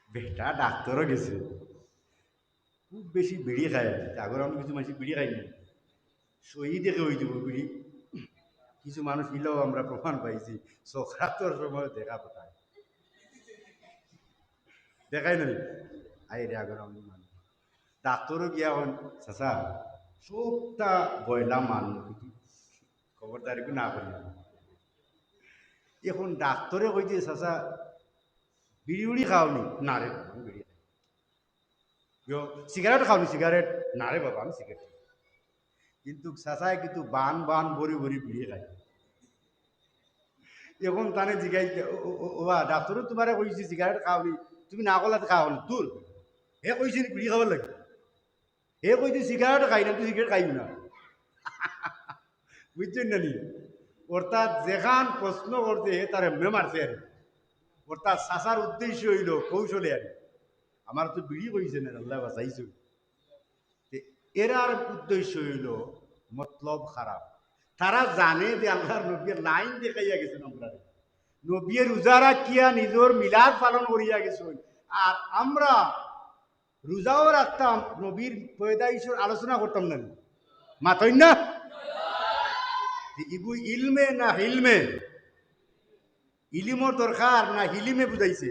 বেটা ডাক্তারও গেছে, খুব বেশি বিড়ি খায়। আগর আমি কিছু মানুষ বিড়ি খাইনি, শহীদ দেখে হয়ে যাব বিড়ি। কিছু মানুষ ইলেও আমরা প্রমাণ পাইছি সক্রান্তর সময় দেখা পাঠায়, দেখাই নাই আই রে আগর আমি মানুষ। ডাক্তারও গিয়া হন চাচা সবটা বয়লা মানুষ খবরদারি না করি। এখন ডাক্তারে কইছে চাচা বিড়ি উড়ি খাওনি, না রে বাবা, আমি বিড়ি খাই। সিগারেট খাওনি, সিগারেট না রে বাবা, আমি সিগারেট খাই। কিন্তু চাচায় কিন্তু বান বান ভরি ভরি বিড়ি খায়। এখন তানে জিগাই, ওবা ডাক্তারও তোমার কইছি সিগারেট খাওনি, তুমি না কলাতে খাও না দূর। হে কইছে বিড়ি খাবার লাগে, হে কইছে সিগারেট খাই না, তুই সিগারেট খাইও না। বুঝছেন না নি? অর্থাৎ যেখান প্রশ্ন করছে হে তার এমনি মারছে আর। অর্থাৎ চাচার উদ্দেশ্য হইল কৌশলে আর। আমার তো বিড়ি কইছে না, আল্লাহ বাঁচাইছে। এরার উদ্দেশ্য হইল মতলব খারাপ। তারা জানে যে আল্লাহর নবীর লাইন দেখাইয়া গেছেন আমরা, নবীর রোজারা কিয়া নিজের মিলাদ পালন করিয়া গেছেন। আর আমরা রোজাও রাখতাম, নবীর পয়দাইশের আলোচনা করতাম না, মাতই না। ইবু ইলমে না হিলমে, ইলিমর দরকার না হিলিমে বুঝাইছে?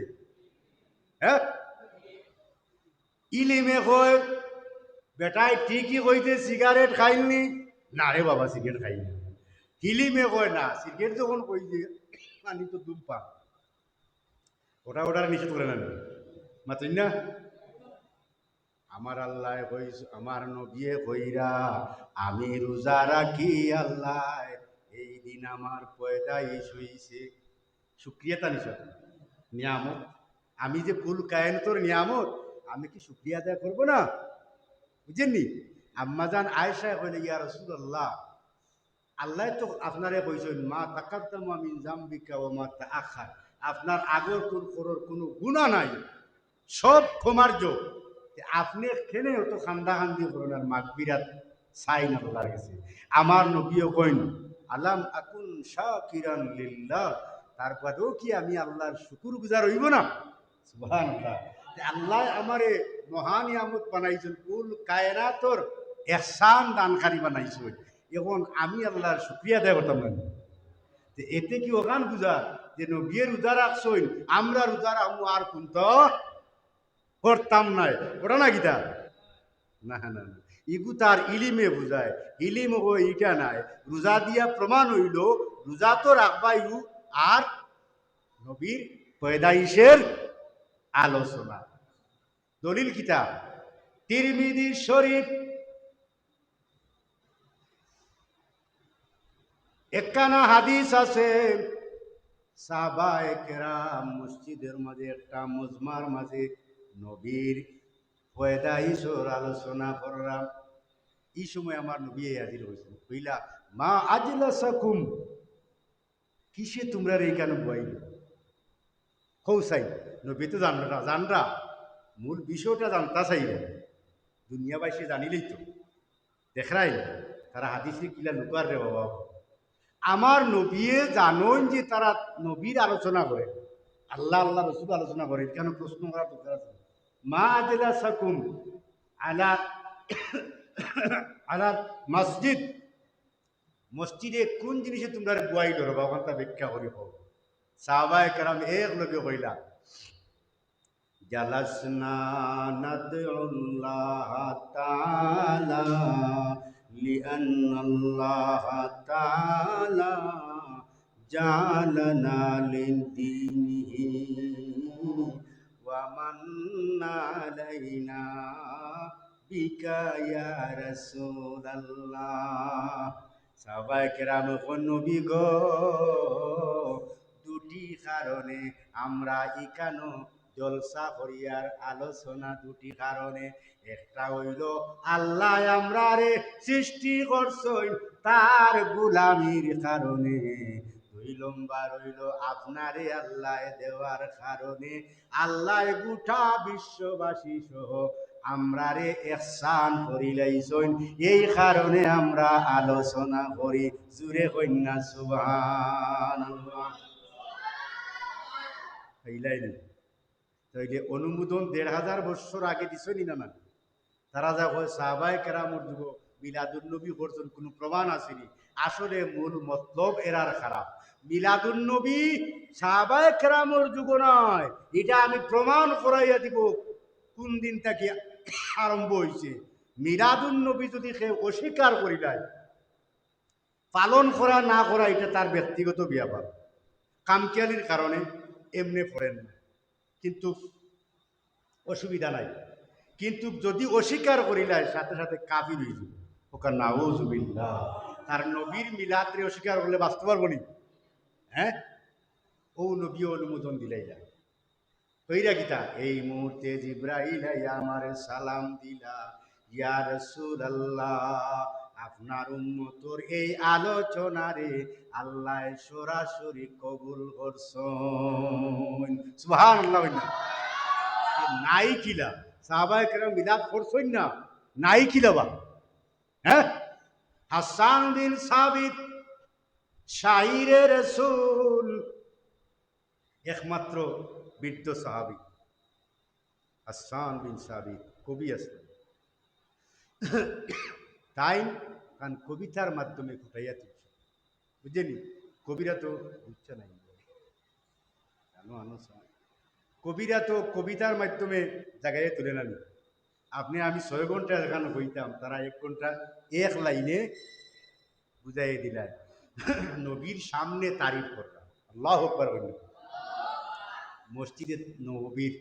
হ্যাঁ, ইলিমে কয় বেটাই ঠিকই কইতে সিগারেট খাইনি, না রে বাবা সিগারেট খাইনি। হিলিমে কয় না, সিগারেট যখন কইছে পানি তো দুম পা, ওটা ওটার নিষেধ করে না, মাতই না। আমার আল্লাহ কইস, আমার নবিয়ে কইরা আমি রোজা রাখি আল্লাহ, এই দিন আমার পয়দাইশ হইছে। শুক্রিয়া তা নিষেধ, নিয়ামত। আমি যে ফুল কায়নতর নিয়ামত, আমি কি শুক্রিয়া আদায় করবো না? বুঝেননি? আম্মাজান আয়েশা কইলে ইয়া রাসূলুল্লাহ, আল্লাহ তো আপনারে কইছেন মা তাকাদ্দামা মিন জামবিকা ওয়া মা তাআখার, আপনার আগর কোন করর কোনো গুনাহ নাই, সব ক্ষমার্য। আপনি কেনে অত খান্দা খান্দি করেন আর মাগফিরাত চাই না আল্লাহর কাছে? আমার নবীও কইন আলাম আকুন শাকিরান লিল্লাহ, তারপরেও কি আমি আল্লাহর শুকুর গুজার হইব না? সুবহানাল্লাহ। আল্লাহ আমারে মহান নিয়ামত বানাইছেন, কুল কায়নাতর এহসান দানকারী বানাইছেন। এখন আমি আল্লাহর শুকরিয়া দেয় করতাম না, এতে কি ওখান বুঝা যে নবীর রোজা রাখছইন, আমরা রোজা রাখবো আর কোন করতাম নাই, ওটা না গীতা। না না না, ইগু তার ইলিমে বুঝায়, ইলিম ও ইটা নাই। রোজা দিয়া প্রমাণ হইল রোজা তো রাখবাই, আর নবীর পয়দাইশের আলোচনা। দলিল কিতাব তিরমিজি শরীফ, একখানা হাদিস আছে। সাহাবায়ে কেরাম মসজিদের মাঝে একটা মজমার মাঝে নবীর পয়দাইশের আলোচনা করলাম। এই সময় আমার নবী হাজির হয়েছিল, কইলা মা আজলাসাকুম, কিসে তোমরা এইখানে বইল? কৌসাই নবী তো জানরা জানরা, মূল বিষয়টা জানতা চাইল, দুনিয়াবাসী জানিলেই তো দেখরাই তারা হাদিসে কিলা লুকার রে বাবা। আমার নবীয়ে জানেন যে তারা নবীর আলোচনা করে, আল্লাহ আল্লাহ রসুল আলোচনা করে, কেন প্রশ্ন করা দরকার আছে? মা আজলাসাকুম আলা আলা মসজিদ, মসজিদে কোন জিনিসে তোমরা বুয়াই ধরো বাবা, তা ব্যাখ্যা করি হোক। সাহাবায়ে কেরাম এক লগে কইলা জালাসনা নাদউল্লাহ তাআলা লিআন্নাল্লাহ তাআলা জালানা লিদ্দীনিহি ওয়া মান্না আলাইনা বিকা ইয়া রাসূলুল্লাহ। সাহাবায়ে কেরাম কোন নবী গো, দুটি কারণে আমরা ইকানো জলসা করিয়ার আলোচনা, দুটি কারণে। একটা হইল আল্লাহ আমরা রে সৃষ্টি করছই তার গুলামির কারণে, দুই নম্বর হইল আপনারে আল্লাহ দেওয়ার কারণে। আল্লাহ গোটা বিশ্ববাসী সহ আমরারে ইহসান করিলাইছেন, এই কারণে আমরা আলোচনা করি। জুরে কন্যা সুবহানাল্লাহ। হইলাই না? তাইলে অনুমোদন ১,৫০০ বছর আগে দিছনি না না? তারা যা কয় সাহাবায়ে কেরামর যুগ মিলাদুন নবী করছেন কোনো প্রমাণ আসেনি। আসলে মূল মতলব এরার খারাপ। মিলাদুন নবী সাহাবায়ে কেরামর যুগ নয়, এটা আমি প্রমাণ করাইয়া দিব কোন দিন থেকে আরম্ভ হয়েছে। মিলাদুন নবী যদি কেউ অস্বীকার করিলায়, পালন করা না করা এটা তার ব্যক্তিগত ব্যাপার। কামকিয়ালির কারণে এমনি পড়েন না, কিন্তু অসুবিধা নাই। কিন্তু যদি অস্বীকার করিলায় সাথে সাথে কাফির হয়ে যাবে। ওকার নাউজুবিল্লাহ। তার নবীর মিলাদরে অস্বীকার করলে বাঁচতে পারবো নি? হ্যাঁ, ও নবী অনুমোদন দিলাই যায়। কইরা গীতা এই মুহূর্তে জিব্রাইল আমার সালাম দিলা, ইয়া রাসূলুল্লাহ আপনার উম্মতর এই আলোচনারে আল্লাহ সরাসরি কবুল করছেন। সুবহানাল্লাহ। নাই কিলা সাহাবায়ে কেরাম মিলাদ করছেন না, নাই কিলা বা? হ্যাঁ, হাসান বিন সাবিত শাইরে রাসূল একমাত্র বৃদ্ধ সাহাবী। হাসান বিন সাবিত কবি আছে, তাই কারণ কবিতার মাধ্যমে ফুটাইয়া তুলছে, বুঝলি? কবিরা তো বুঝছে নাই, কবিরা তো কবিতার মাধ্যমে জায়গায় তুলে নামি। আপনি আমি 6 ঘন্টা যেখানে হইতাম, তারা 1 ঘন্টা এক লাইনে বুঝাই দিলেন। নবীর সামনে তারিফ করতাম, আল্লাহু আকবার বললেন। মসজিদে নববীর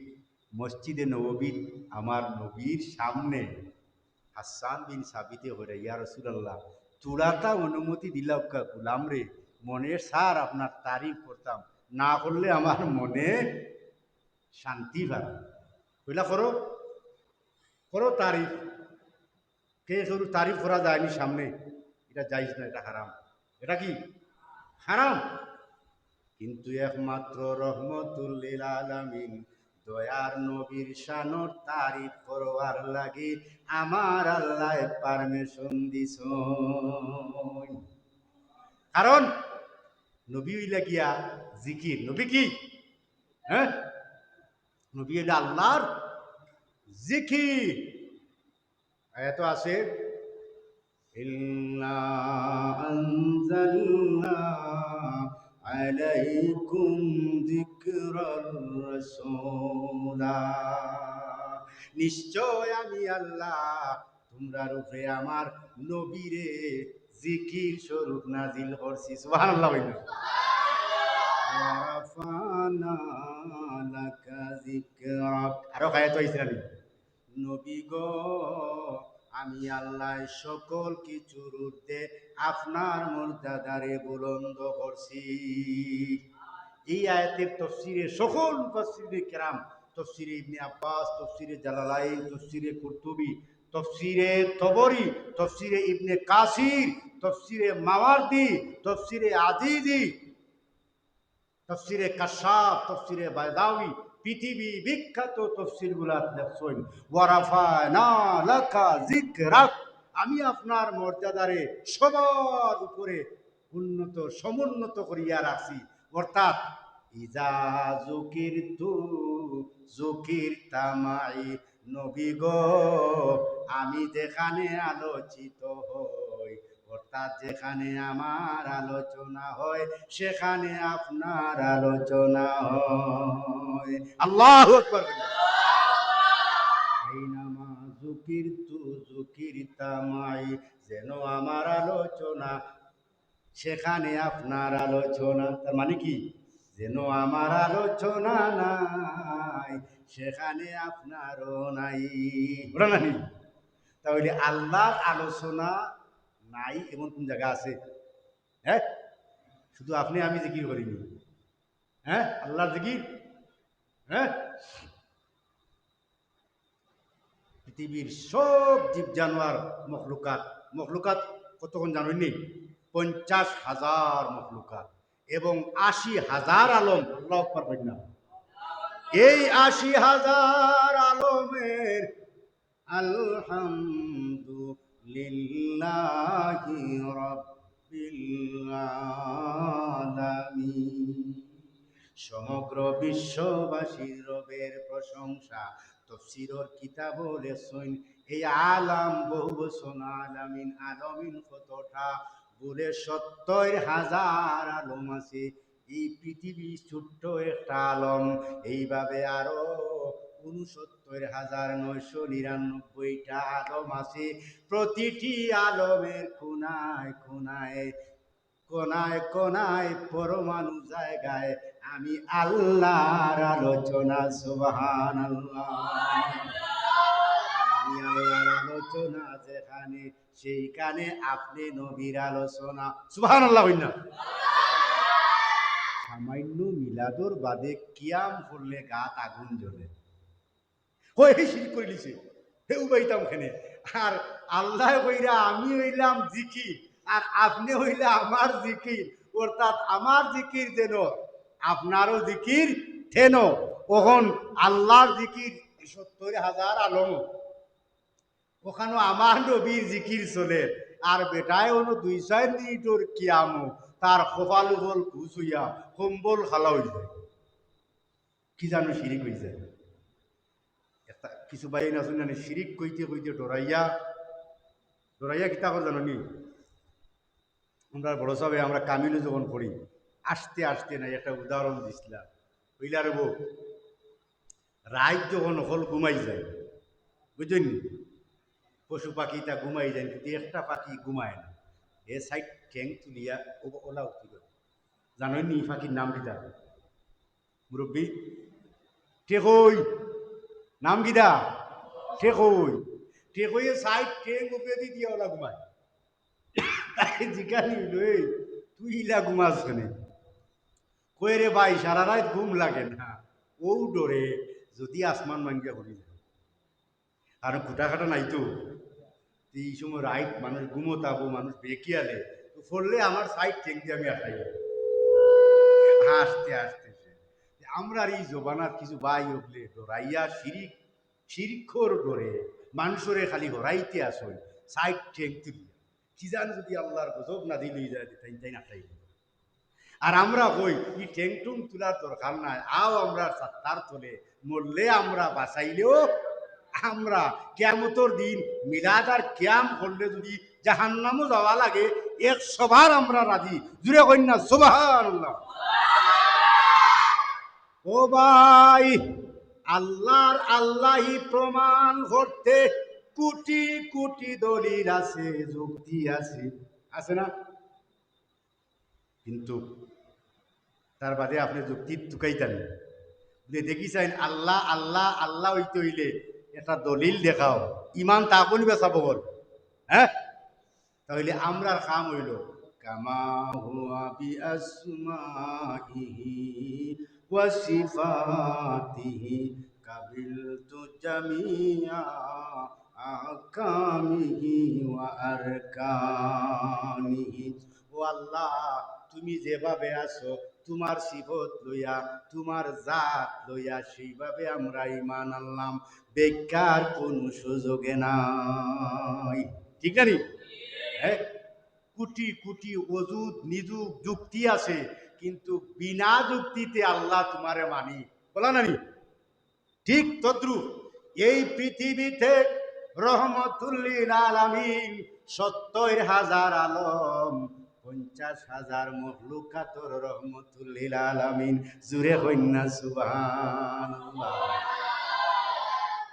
মসজিদে নববীর আমার নবীর সামনে হাসান বিন সাবিতে হরে ইয়া রাসূলুল্লাহ চূড়াটা অনুমতি দিলাম কা গুলাম রে, মনের সার আপনার তারিফ করতাম, না করলে আমার মনে শান্তি পাবে। কইলা করো করো তারিফ। কে শুরু তারিফ করা যায়নি সামনে, এটা জায়েজ না, এটা হারাম। এটা কি হারাম? কিন্তু একমাত্র রহমতুল লিল আলামিন দয়ার নবীর শানর তারিফ করবার লাগি আমার আল্লাহ পারমিশন দিছেন। কারণ নবী হইলা গিয়া জিকির। নবী কি? হ্যাঁ, নবী হইলা আল্লাহর জিকির। আয়াত আছে ইন্না আনজালনা আলাইকুম যিকরার রাসূলা, নিশ্চয় আমি আল্লাহ তোমরা রূপে আমার নবীরে জিকির স্বরূপ নাজিল করছি। সুবহানাল্লাহ। আরো খায় তো ইসরানি নবী গো আমি আল্লাহ সকল কিছুর ঊর্ধ্বে আপনার মর্যাদারে বুলন্দ করছি। এই আয়াতের তফসিরে সকল মুফাসসিরে কেরাম, তফসিরে ইবনে আব্বাস, তফসিরে জালালাইন, তফসিরে কুরতুবী, তফসিরে তবরি, তফসিরে ইবনে কাসির, তফসিরে মাওয়ারদি, তফসিরে আজিজি, তফসিরে কাশাফ, তফসিরে বাইদাউই, পৃথিবী বিখ্যাত তফসিরগুলা দেখছেন। ওয়ারাফানা লাকা যিকরাক, আমি আপনার মর্যাদারে সবার উপরে উন্নত সমুন্নত করিয়া রাখছি। অর্থাৎ ইজা যুকিরতু যুকিরতামাই, নবী গো আমি যেখানে আলোচিত হই, অর্থাৎ যেখানে আমার আলোচনা হয় সেখানে আপনার আলোচনা হয়। আল্লাহু আকবার। আইনামা যুকিরতু যুকিরতামাই, যেন আমার আলোচনা সেখানে আপনার আলোচনা। তার মানে কি? যেন আমার আলোচনা নাই সেখানে আপনারও নাই, ওরা নাই। তাহলে আল্লাহর আলোচনা নাই এমন কোন জায়গা আছে? হ্যাঁ, শুধু আপনি আমি জিকির করিনি। হ্যাঁ, আল্লাহর জিকির। হ্যাঁ, পৃথিবীর সব জীব জানোয়ার মখলুকাত, মখলুকাত কতক্ষণ জানেননি? 50,000 মখলুকাত এবং 80,000 আলম। আল্লাহু আকবার বলেন না। এই 80,000 আলমের আলহামদুলিল্লাহি রাব্বিল আলামিন, সমগ্র বিশ্ববাসীর রবের প্রশংসা তফসিরর কিতাব লেসইন এই আলাম বহু বচন আলামিন আলমিন কতটা বলে ৭০,০০০ আলম আছে। এই পৃথিবী ছোট্ট একটা আলম, এইভাবে আরো ৬৯,৯৯৯টা আলম আছে। প্রতিটি আলমের কোনায় কোনায় কোনায় কোনায় পরমাণু জায়গায় আমি আল্লাহর আলোচনা। সুবহানাল্লাহ। আমি আল্লাহর আলোচনা যেখানে, সেইখানে আপনি নবীর আলোচনা। সুবহানাল্লাহ হইনা। সামান্য মিলাদর বাদে কিয়াম করলে গাত আগুন জ্বলে। ওই শিরক করে লিছে হেউ বাইতাম খেনে। আর আল্লাহ কইরা আমি হইলাম জিকির, আর আপনি হইলে আমার জিকির, অর্থাৎ আমার জিকির যেন আপনারও জিকির থেন। ওখন আল্লাহর জিকির ৭০,০০০ আলম, ওখানে আমার নবীর জিকির চলে। আর বেটায় হলো ২-৪ মিনিটর কিয়ামো তার কপাল উপল ঘুষ হইয়া কম্বল খালা হয়ে যায়। কি জানো শিরিক হয়ে যায়। কিছু বাইন আসুন জানি শিরিক কইতে কইতে ডরাইয়া ডরাইয়া কিতা করে জানো নি? আমরা বড় সাহেব আমরা কামিলে যখন পড়ি, আসতে আসতে না একটা উদাহরণ দিছিলাম। বুঝলা রে বউ, রাত যখন হল ঘুমাই যায়, বুঝলেন, পশু পাখি তা ঘুমাই যায়, কিন্তু একটা পাখি ঘুমায় না। এ সাইড ঠ্যাং তুলিয়া ওলা উঠি করে। জানোই নি পাখির নাম কিতা? মুরব্বী টেকই, নাম কিতা? টেকই। টেকইয়ে সাইড ঠ্যাং উপরে দিয়ে ওলা ঘুমায়। জিজ্ঞাসা লই তুই ইলা ঘুমাস কেন? কই রে ভাই সারা রাত ঘুম লাগে না, ও ডরে যদি আসমান ভাঙ্গিয়া পড়ি যায়। আর খুঁটা খাটা নাই তো, এই সময় রাইট মানুষ ঘুমোতাবো, মানুষ বেকিয়ালে তো ফললে আমার সাইড ঠেক দিয়ে আমি আসাই হাসতে হাসতে। আমরা এই জবানার কিছু ভাই উঠলে ডরাইয়া শিরিক শিরিক্ষর ডরে মানুষরে খালি হরাইতে আসই সাইড ঠেক তুলি কি জান যদি আল্লাহর গজব না দিলই যায় তাই তাই না তাই। আর আমরা কই ই ঠেংটুং তোলার দরকার নাই, আও আমরা সাত্তার তোলে, মরলে আমরা বাঁচাইলেও আমরা কিয়ামতের দিন মিলাদ আর কিয়াম করলে যদি জাহান্নামও যাওয়া লাগে ১০০ বার আমরা রাজি। জুড়ে কন্যা সুবহানাল্লাহ। ও ভাই, আল্লাহর আল্লাহি প্রমাণ করতে কোটি কোটি দলিল আছে, যুক্তি আছে, আছে না? কিন্তু তার বাদে আপনি যুক্তি টুকাইতেন যে দেখি চাইন আল্লাহ আল্লাহ আল্লাহ হইতে হইলে একটা দলিল দেখাও, ইমান তা কোন বেচাব বল? হ্যাঁ, তাহলে আমরার কাম হইল কামা হুয়া বিআসমাইহি ওয়া সিফাতিহি কাবিলতু জামিআ আকামিহি ওয়া আরকানিহি। ও আল্লাহ, তুমি যেভাবে আছো তোমার সিফত লইয়া, তোমার জাত লইয়া, সেইভাবে আমরা ঈমান আনলাম, বেকার কোন সুযোগে নাই। ঠিক না নি? হ্যাঁ, কোটি কোটি অজুদ নিযুগ যুক্তি আছে, কিন্তু বিনা যুক্তিতে আল্লাহ তোমারে মানি বলা নানি। ঠিক তদ্রুপ এই পৃথিবীতে রহমতুল্লিল আলামিন ৭০,০০০ আলম, ৫০,০০০ মখলুকাতর রহমতুল্লিল আলামিন। জুরে কন্যা সুবহানাল্লাহ।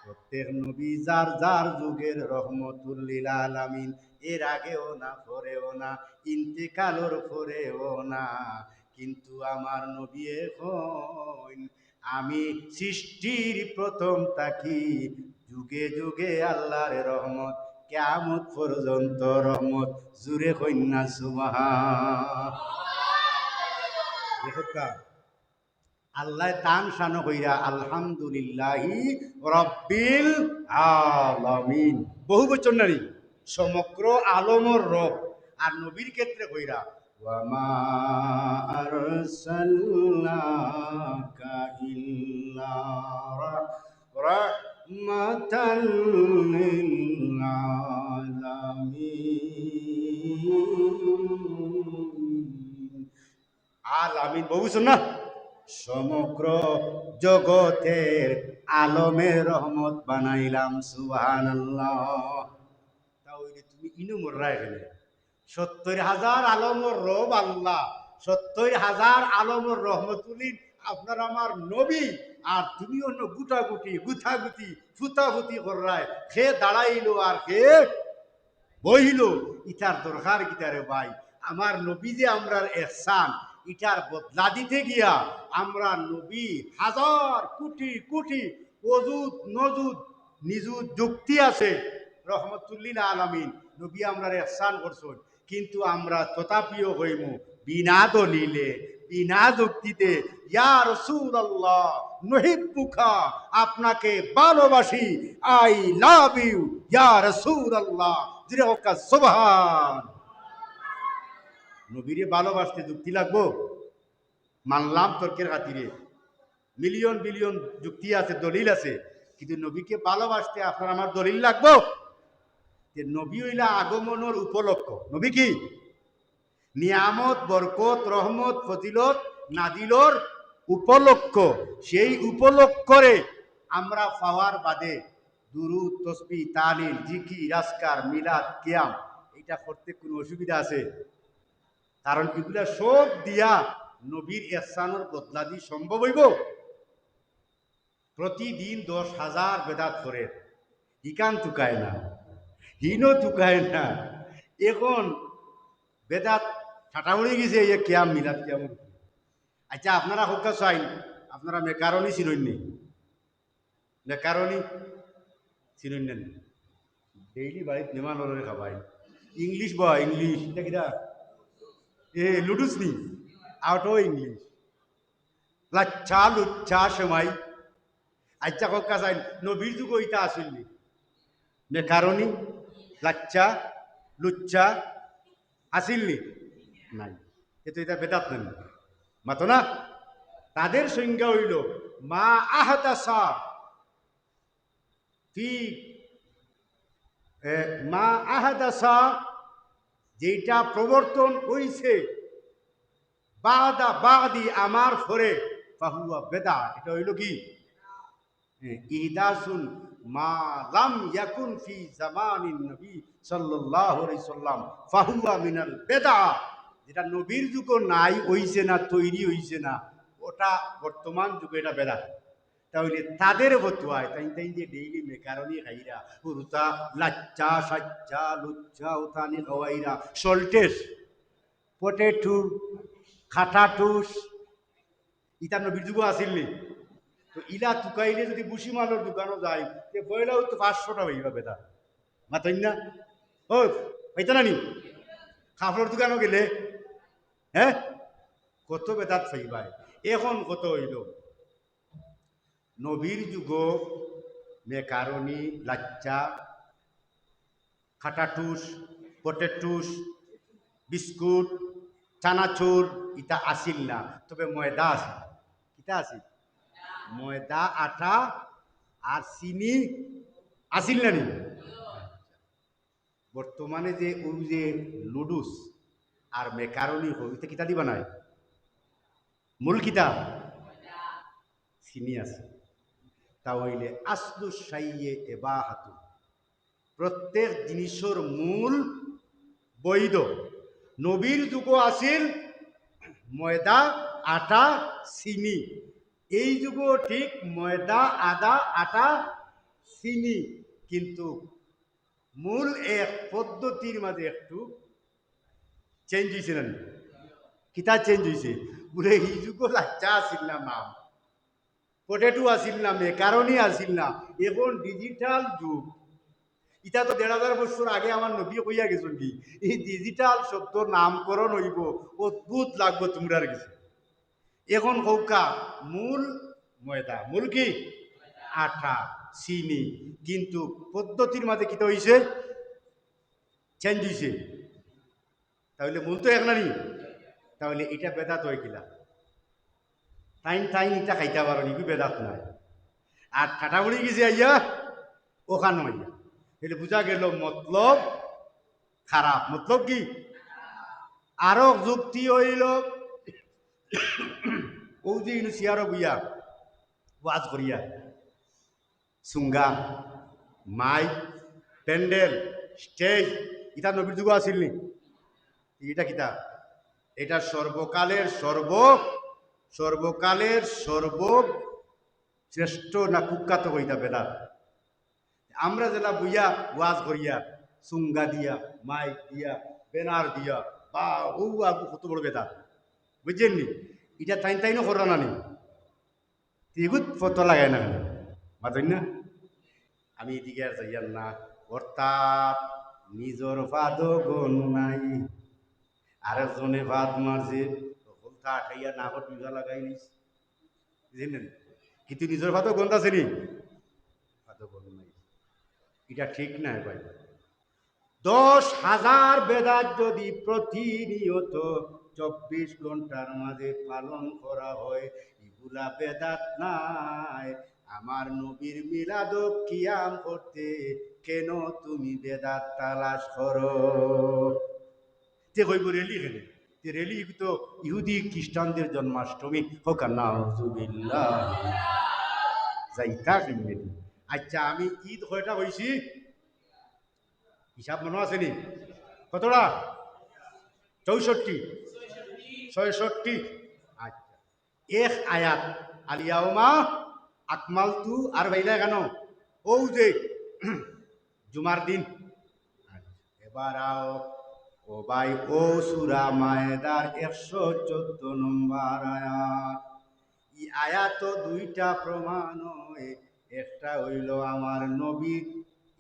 প্রত্যেক নবী যার যার যুগের রহমতুল্লিল আলামিন, এর আগেও না পরেও না, ইন্তেকালর পরেও না। কিন্তু আমার নবী এখন আমি সৃষ্টির প্রথম তাকি, যুগে যুগে আল্লাহর রহমত, কিয়ামত পর্যন্ত রহমত। জুরে কন্যা সুবহানাল্লাহ। আল্লাহ তান শানো কইরা আলহামদুলিল্লাহি রব্বিল আলামিন বহু বচন নারী, সমগ্র আলমর রব। আর নবীর ক্ষেত্রে কইরা ওয়ামা আরসালনাকা ইল্লা রাহমাতাল লিল আলামিন। আলামিন বহু বচন না, সমগ্র জগতের আলমের রহমত বানাইলাম সুবহানাল্লাহ। তাহলে তুমি ইনু মর্রা এখানে ৭০,০০০ আলমর রব আল্লাহ, ৭০,০০০ আলমর রহমতুলিন আপনার আমার নবী, আর তুমি অন্য গুটাগুটি গুথাগুতি ফুতাফুতি কররায় খে দাঁড়াইলো আর খে বইল। ইটার দরকার গিটারে ভাই, আমার নবী যে আমরার এহসান, ইটার বদলা দিতে গিয়া আমরা নবী হাজার কোটি কোটি অজুদ নজুদ নিজুদ যুক্তি আছে রহমতুল্লিল আলামিন নবী আমরার এহসান করছেন, কিন্তু আমরা তথাপিও হইম বিনা দলিলে বিনা যুক্তিতে ইয়া রাসূলুল্লাহ নহিব্বুকা, আপনাকে ভালোবাসি, আই লাভ ইউ ইয়া রাসূলুল্লাহ, জিরে হোক সুবহান। নবীরে ভালোবাসতে যুক্তি লাগবো? মানলাম তর্কের খাতিরে, মিলিয়ন বিলিয়ন যুক্তি আছে দলিল আছে, কিন্তু নবীকে ভালোবাসতে আপনার আমার দলিল লাগবো? যে নবী হইলা আগমনের উপলক্ষ। নবী কি নিয়ামত বরকত রহমত ফজিলত নাদিলর উপলক্ষ। সেই উপলক্ষরে আমরা পাওয়ার বাদে দুরুদ তসবিহ তাহলিল জিকির আজকার মিলাদ কিয়াম এটা করতে কোনো অসুবিধা আছে? কারণ এগুলা সব দিয়া নবীর ইহসানের বদলা দি সম্ভব হইব? প্রতিদিন ১০,০০০ বেদাত করে হিকান তুকায় না, হিনও তুকায় না। এখন বেদাত ঠাটা উড়ে গেছে এই কিয়াম মিলাদ কিয়াম। আচ্ছা আপনারা হোক চাই, আপনারা মেকারণই চিনুন নি? মেকারণি চিনুন নেন? ডেইলি বাড়িতে নেমান খাবাই ইংলিশ বয়, ইংলিশ এটা কিরা এ লুডুস নি আউট ইংলিশ লাচ্ছা লুচ্ছা সেমাই। আচ্ছা হোক চাই নবীর যুগ ওইটা আসেন নি? মেকারণি লাচ্ছা লুচ্ছা আসিলনি? নাই। কিন্তু এটা বেদাত নেন মাতো না। তাদের সংজ্ঞা হইল মা আহদাসা ফি মা আহদাসা, যেটা প্রবর্তন হইছে বাদা বাদি আমার ফরে ফাহুয়া বেদা, এটা হইল কি ইহদাসুন মা লাম ইয়াকুন ফি জামানিন নবী সাল্লাল্লাহু আলাইহি সাল্লাম ফাহুয়া মিনাল বেদা। যেটা নবীর যুগে নাই হইছে না তৈরি হইছে না ওটা বর্তমান যুগে এটা বেদা। তাহলে তাদের ফতুয়ায় তাই তাই যে ডেইলি মেকারনি খাইরা হুরুতা লাচ্চা সাচ্চা লুচ্চা উতানি খাওয়াইরা সল্টেস পটেটো খাটাটুস ইটা নবীর যুগ আসিলনি? তো ইলা তুকাইলে যদি বুসিমালোর দোকানও যায় তে বইলাও তো ৫০০টা হইবা বেদা মাতই না? ও হইতা না নি? কাপড়ের দোকানও গেলে হ্যাঁ কত বেদাত ফাইবাই। এখন কত হইল নবীর যুগ মেকারনি লাচ্চা খাটাটুস পটেটুস বিস্কুট চানাচুর ইটা আসিল না, তবে ময়দা আসিল। কিটা আসিল? ময়দা আটা আর চিনি আসিল না নি? বর্তমানে যে ওই যে লুডুস আর মেকারনি হইতে কিতা দিবা নাই মূল কিতা চিনি আছে। তাহলে আসলু সাইয়ে এবা হাতু, প্রত্যেক জিনিসের মূল বৈধ। নবীর যুগ আসিল ময়দা আটা চিনি, এই যুগ ঠিক ময়দা আদা আটা চিনি, কিন্তু মূল এক পদ্ধতির মাঝে একটু চেঞ্জ হয়েছে না? কিতা চেঞ্জ হয়েছে? বলে এই যুগ লাচ্চা আসিল না নাম, পটেটো আসিল না মেকারনি আসিল না, এখন ডিজিটাল যুগ। ইটা তো ১,৫০০ বছর আগে আমার নবী কইয়া গেছেন কি এই ডিজিটাল শব্দ নামকরণ হইব অদ্ভুত লাগবো তোমরার কিছু। এখন কৌকা মূল ময়দা মূল কি আটা চিনি, কিন্তু পদ্ধতির মাঝে কিতা হইছে চেঞ্জ হইছে। তাহলে মূল তো এক নানি, তাহলে এটা বেদাত হয়ে গেলা। টাইম টাইম এটা খাইতে পারো নি বেদাত নাই। আর ঠাটাগুড়ি গেছে আইয়া ওখানে আইয়া এটা বুঝা গেল মতলব খারাপ। মতলব কি? আরো যুক্তি হইল ও যে ইনু চেয়ারও বইয়া ওয়াজ করিয়া সুঙ্গা মাইক প্যান্ডেল স্টেজ ইটা নবীর যুগ আসিল নি এটা কিতা এটা সর্বকালের শ্রেষ্ঠ না কুখ্যাত কইতা বেদাত আমরা যেটা বুইয়া ওয়াজ করিয়া সুঙ্গা দিয়া মাইক দিয়া ব্যানার দিয়া বা ও আগু কত বড় বেদাত বুঝছেন নি এটা তাইনও করা না নি এগুত ফটো লাগায় না কেন মাতই না আমি এদিকে আর যাইয়ার না অর্থাৎ নিজর ভাদ গণ নাই আরেকজনে ভাত মারছে হলতা আঠাইয়া নাকত বিঘা লাগাই নিস বুঝলেন কিন্তু নিজের ভাতও গন্ধ আছে নি ভাতও গন্ধ নাই এটা ঠিক নাই ভাই 10,000 বেদাত যদি প্রতিনিয়ত 24 ঘন্টার মাঝে পালন করা হয় এগুলা বেদাত নাই আমার নবীর মিলাদ কিয়াম করতে কেন তুমি বেদাত তালাশ করো তে কইব রেলি খেলে তে রেলি তো ইহুদি খ্রিস্টানদের জন্মাষ্টমী হোক না যাইতা কিনবে আচ্ছা আমি ঈদ কয়টা হয়েছি হিসাব মনে আছে নি কতটা 64 66 আচ্ছা এক আয়াত আলিয়াউমা আকমালতু আর বাইলা কেন ও যে জুমার দিন এবার আও ও ভাই ও সূরা মায়েদার 114 নম্বর আয়াত এই আয়াত দুইটা প্রমাণ একটা হইল আমার নবীর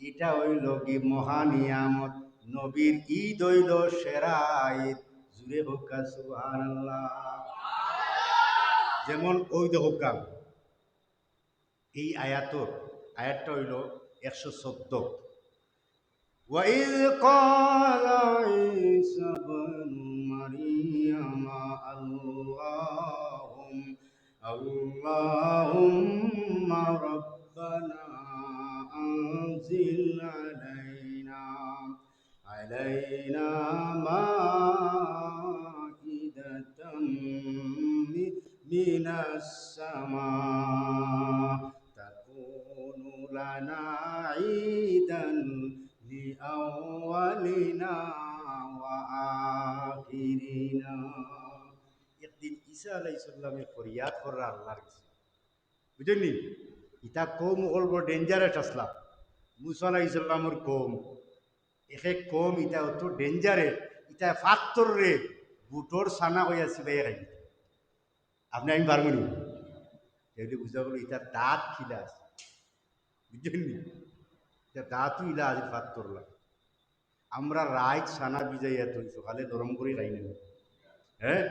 এটা হইল কি মহানিয়ামত নবীর ঈদ হইল সেরা ঈদ জুড়ে হোক সুবহানাল্লাহ যেমন ওই হোক এই আয়াতটা হইল 114 وَإِذْ قَالَ عِيسَى ابْنُ مَرْيَمَ اللهم ربنا أنزل علينا مائدة من السماء تكون لنا عيدا لأولنا وآخرنا একদিন ঈসা আলাইহিস সালামে ফরিয়াদ করে আল্লাহর কাছে বুঝলি ইটা কম হল বড় ডেঞ্জারাস আসলা মুসা আলাইহিস সালামের কম এক কম ইটা অত ডেঞ্জারেস ইটা ফাত্তর রে বুটোর সানা হইয়া সিবাই খাই আপনি আমি পারবো নি এগুলি বুঝা গেল ইটা দাঁত খিলা আছে বুঝলি এটা দাঁতও ইলা আজ ফাত্তর লাগে আমরা রাত সানা ভিজাইয়া তুই সকালে গরম করে খাই না হ্যাঁ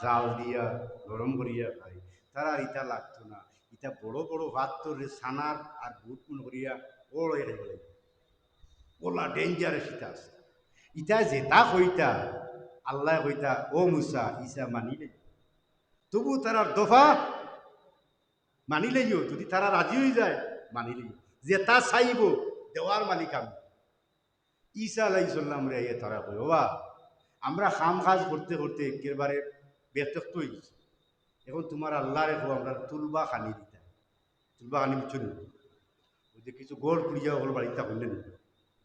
জাল দিয়া গরম করিয়া খাই তারা ইটা লাগতো না ইটা বড় বড় ভাত তোরে সানার আর বুট মুন করিয়া ওড়ে খাই বলে ওলা ডেঞ্জারাস ইটা আছে ইটা যেটা কইতা আল্লাহ কইতা ও মুসা ইসা মানিলে তবু তারার দফা মানিলেইও যদি তারা রাজি হয়ে যায় মানিলেই যেটা চাইব দেওয়ার মালিক আমি ঈসা আলাইহিস সালাম রে তারা কই বাবা আমরা খাম কাজ করতে করতে একেবারে ব্যর্থ হয়ে গেছি এখন তোমার আল্লাহ রেখো আমরা তুলবা খানি দিতা তুলবা খানি বুঝছো না ওই যে কিছু গোল কুড়িয়া হল বাড়িটা করলেন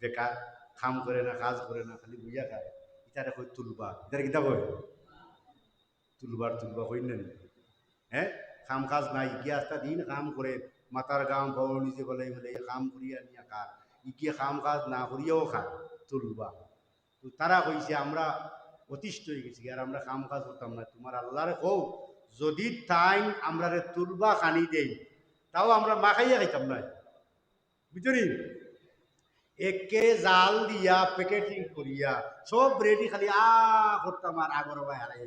বেকার খাম করে না কাজ করে না খালি বুঝা খায় ইটারে কই তুলবা ইটারে কিতা কয় তুলবা হইলেন হ্যাঁ খাম কাজ নাই ইকি আস্তা দিন কাম করে মাতার গাম পাও নিজে বলে বলে কাম করিয়া নিয়া কার ইকি কাম কাজ না করিয়াও খায় তুলবা তো তারা কইছে আমরা অতিষ্ঠ হয়ে গেছি আর আমরা কাম কাজ করতাম না তোমার আল্লাহরে কও যদি টাইম আমরা তুলবা খানি দেই তাও আমরা মাখাইয়া খাইতাম না বুঝলি একে জাল দিয়া প্যাকেটিং করিয়া সব রেডি খালি করতাম আর আগর ভাই হারাই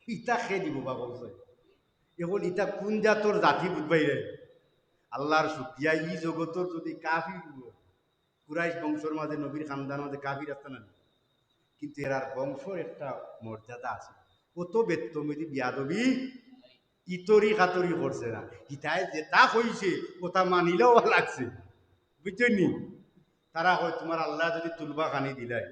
ইটা খেয়ে দিব বাবা এখন ইটা কোন জাতর জাতি বুঝবাই রে আল্লাহর শুক্রিয়া ই জগতর যদি কাফির কুরাইশ বংশর মাঝে নবীর খানদার মাঝে কাফির আসতে না কিন্তু এরার বংশর একটা মর্যাদা আছে কত বেত্তমেদি বিয়াদবি ইতরি খাতরি করছে না ইটায় যেটা হইছে ওটা মানিলেও লাগছে বুঝছেন নি তারা হয় তোমার আল্লাহ যদি তুলবা খানি দিলাই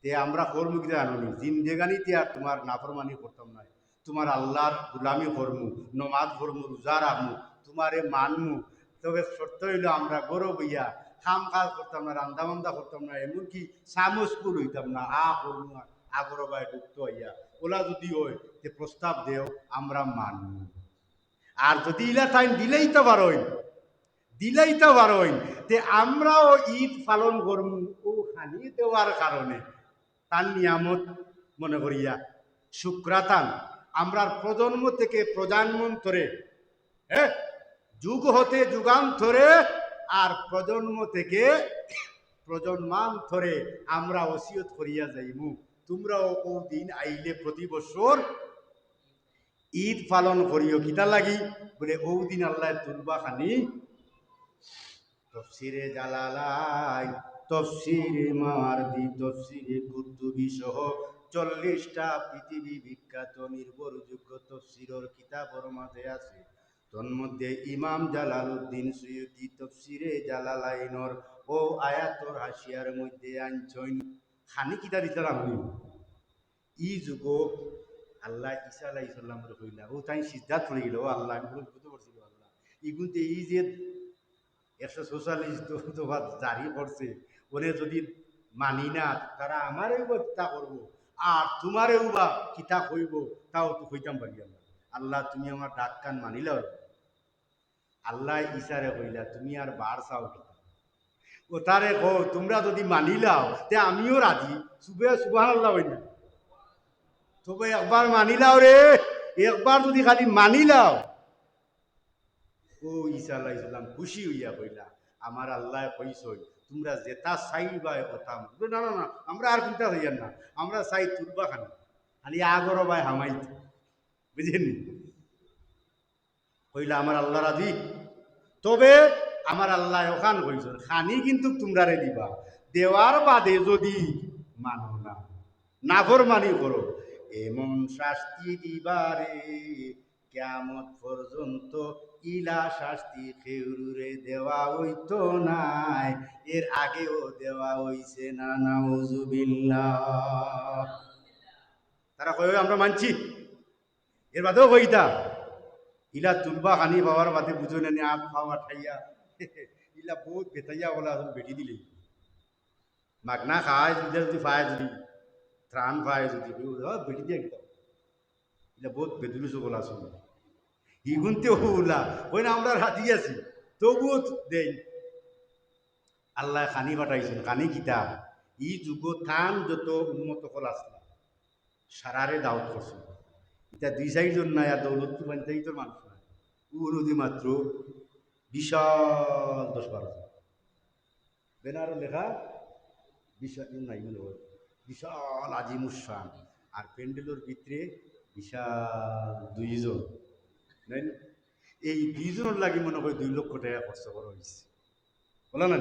তে আমরা কর্মুখী আনি জিন্দেগানিতে আর তোমার নাফরমানি করতাম না তোমার আল্লাহর গুলামি করমু, নমাজ পড়মু, রোজা রাখমু, তোমারে মানমু। তবে শর্ত হইল আমরা গরব হইয়া কাম কাজ করতাম না, রান্দা বান্দা করতাম না, এমনকি সামস্কুল হইতাম না, করমু আগরবায় ঢুকতে হইয়া। ওলা যদি হয় তে প্রস্তাব দেও, আমরা মানমু। আর যদি ইলা টাইম দিলেই তো পারোই তে আমরাও ঈদ পালন করমু ও খানি দেওয়ার কারণে, তার নিয়ামত মনে করিয়া শুক্রাতান আমরার প্রজন্ম থেকে প্রজন্মান্তরে, হ্যাঁ, যুগ হতে যুগান্তরে আর প্রজন্ম থেকে প্রজন্মান্তরে আমরা ওসিয়ত করিয়া যাইমু, তোমরাও ও দিন আইলে প্রতি বছর ঈদ পালন করিও। কিতা লাগি বলে ও দিন আল্লাহ তুলবা খানি তফসিরে জালালাইন, তফসিরে মাওয়ারদি, তফসিরে কুতুবি সহ 40টা পৃথিবী বিখ্যাত নির্ভরযোগ্য তফসিরের কিতাবর মাঝে আছে। তন্মধ্যে ইমাম জালালউদ্দিন সুয়ুতি তফসিরে জালালাইনর ও আয়াতর হাসিয়ার মধ্যে আনছইন খানি কিতা দিতে রাখুন। ই যুগ আল্লাহ ঈসা আলাইহিস সালামের কইলা ও তাই সিদ্ধাত পড়ে গেল, ও আল্লাহ আমি বুঝতে পারছিল আল্লাহ ইগুনতে এই যে 144 দফা জারি করছে, ওরে যদি মানি না তারা আমারেও বা কিতা করবো, আর তোমারেও বা কিতা হইব, তাও তো হইতাম পারি আমরা। আল্লাহ তুমি আমার ডাক কান মানিলাও। আল্লাহ ইসারে কইলা তুমি আর বার চাও কিতা, ও তারে কো তোমরা যদি মানিলাও তে আমিও রাজি। সুবহানাল্লাহ হই না, তবে একবার মানিলাও রে, একবার যদি খালি মানিলাও। ও ঈসা আলাইহিস সালাম খুশি হইয়া কইলা আমার আল্লাহ কইছই তোমরা যেটা চাইবা কথা। না না না, আমরা আর চিন্তা হইয়ার না, আমরা চাই তুলবা খানি, খালি আগর ভাই হামাইত, বুঝেন। কইলা আমার আল্লাহ রাজি। তবে আমার আল্লাহ ওখান কইছেন খানি কিন্তু তোমরা রে দিবা, দেওয়ার বাদে যদি মানো না, নাফরমানি করো, এমন শাস্তি দিবারে কিয়ামত পর্যন্ত ইলা শাস্তি খেউরে দেওয়া হইতো নাই, এর আগেও দেওয়া হইছে না, নাউজুবিল্লাহ। তারা কই আমরা মানছি, এর বাদেও কইতা ইলা তুলবা খানি পাওয়ার বাদে বুঝো না আপ খাওয়া ঠাইয়া ইলা বহুত বেতাইয়া বলা এখন বেটি দিলেই মাগনা খায় যদি পায়, যদি ত্রাণ পায়, যদি বেটি দিয়া গেতাম এটা বহুত বেদুরি সকল আসুন ইগুনতে ওলা ওই না আমরা রাজি আছি, তবুও দেই। আল্লাহ খানি পাঠাইছেন, খানি কিতা ই যুগ থান যত উন্নত কল আসলা সারারে দাওয়াত করছেন। এটা 2-4 জন নাই, আর দৌলতপুর পঞ্চায়েতের মানুষ নাই, উরুদি মাত্র বিশাল 10-12 জন বেনার লেখা, বিশাল নাই মনে হয়, বিশাল আজিমুসান, আর প্যান্ডেলের ভিতরে বিশাল 2 জন নাই। এই 2 জনের লাগে মনে হয় 2 লক্ষ টাকা খরচ করা হয়েছে, বলা না।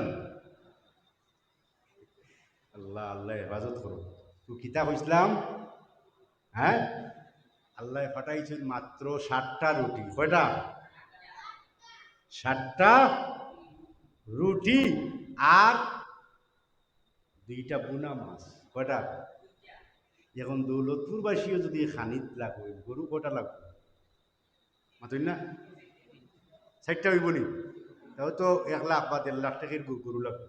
আল্লাহ আল্লাহ হেফাজত করো। তো কিতাব ইসলাম, হ্যাঁ, আল্লাহ পাঠাইছেন মাত্র 60টা রুটি। কয়টা? 60টা রুটি আর 2টা বুনা মাছ। কয়টা? এখন দৌলতপুরবাসীও যদি খানিত লাগবে, গরু কটা লাগবে মাতুন না? 60টা হইব নি? তাও তো 1 লাখ বা 1.5 লাখ টাকার গরু লাগবে,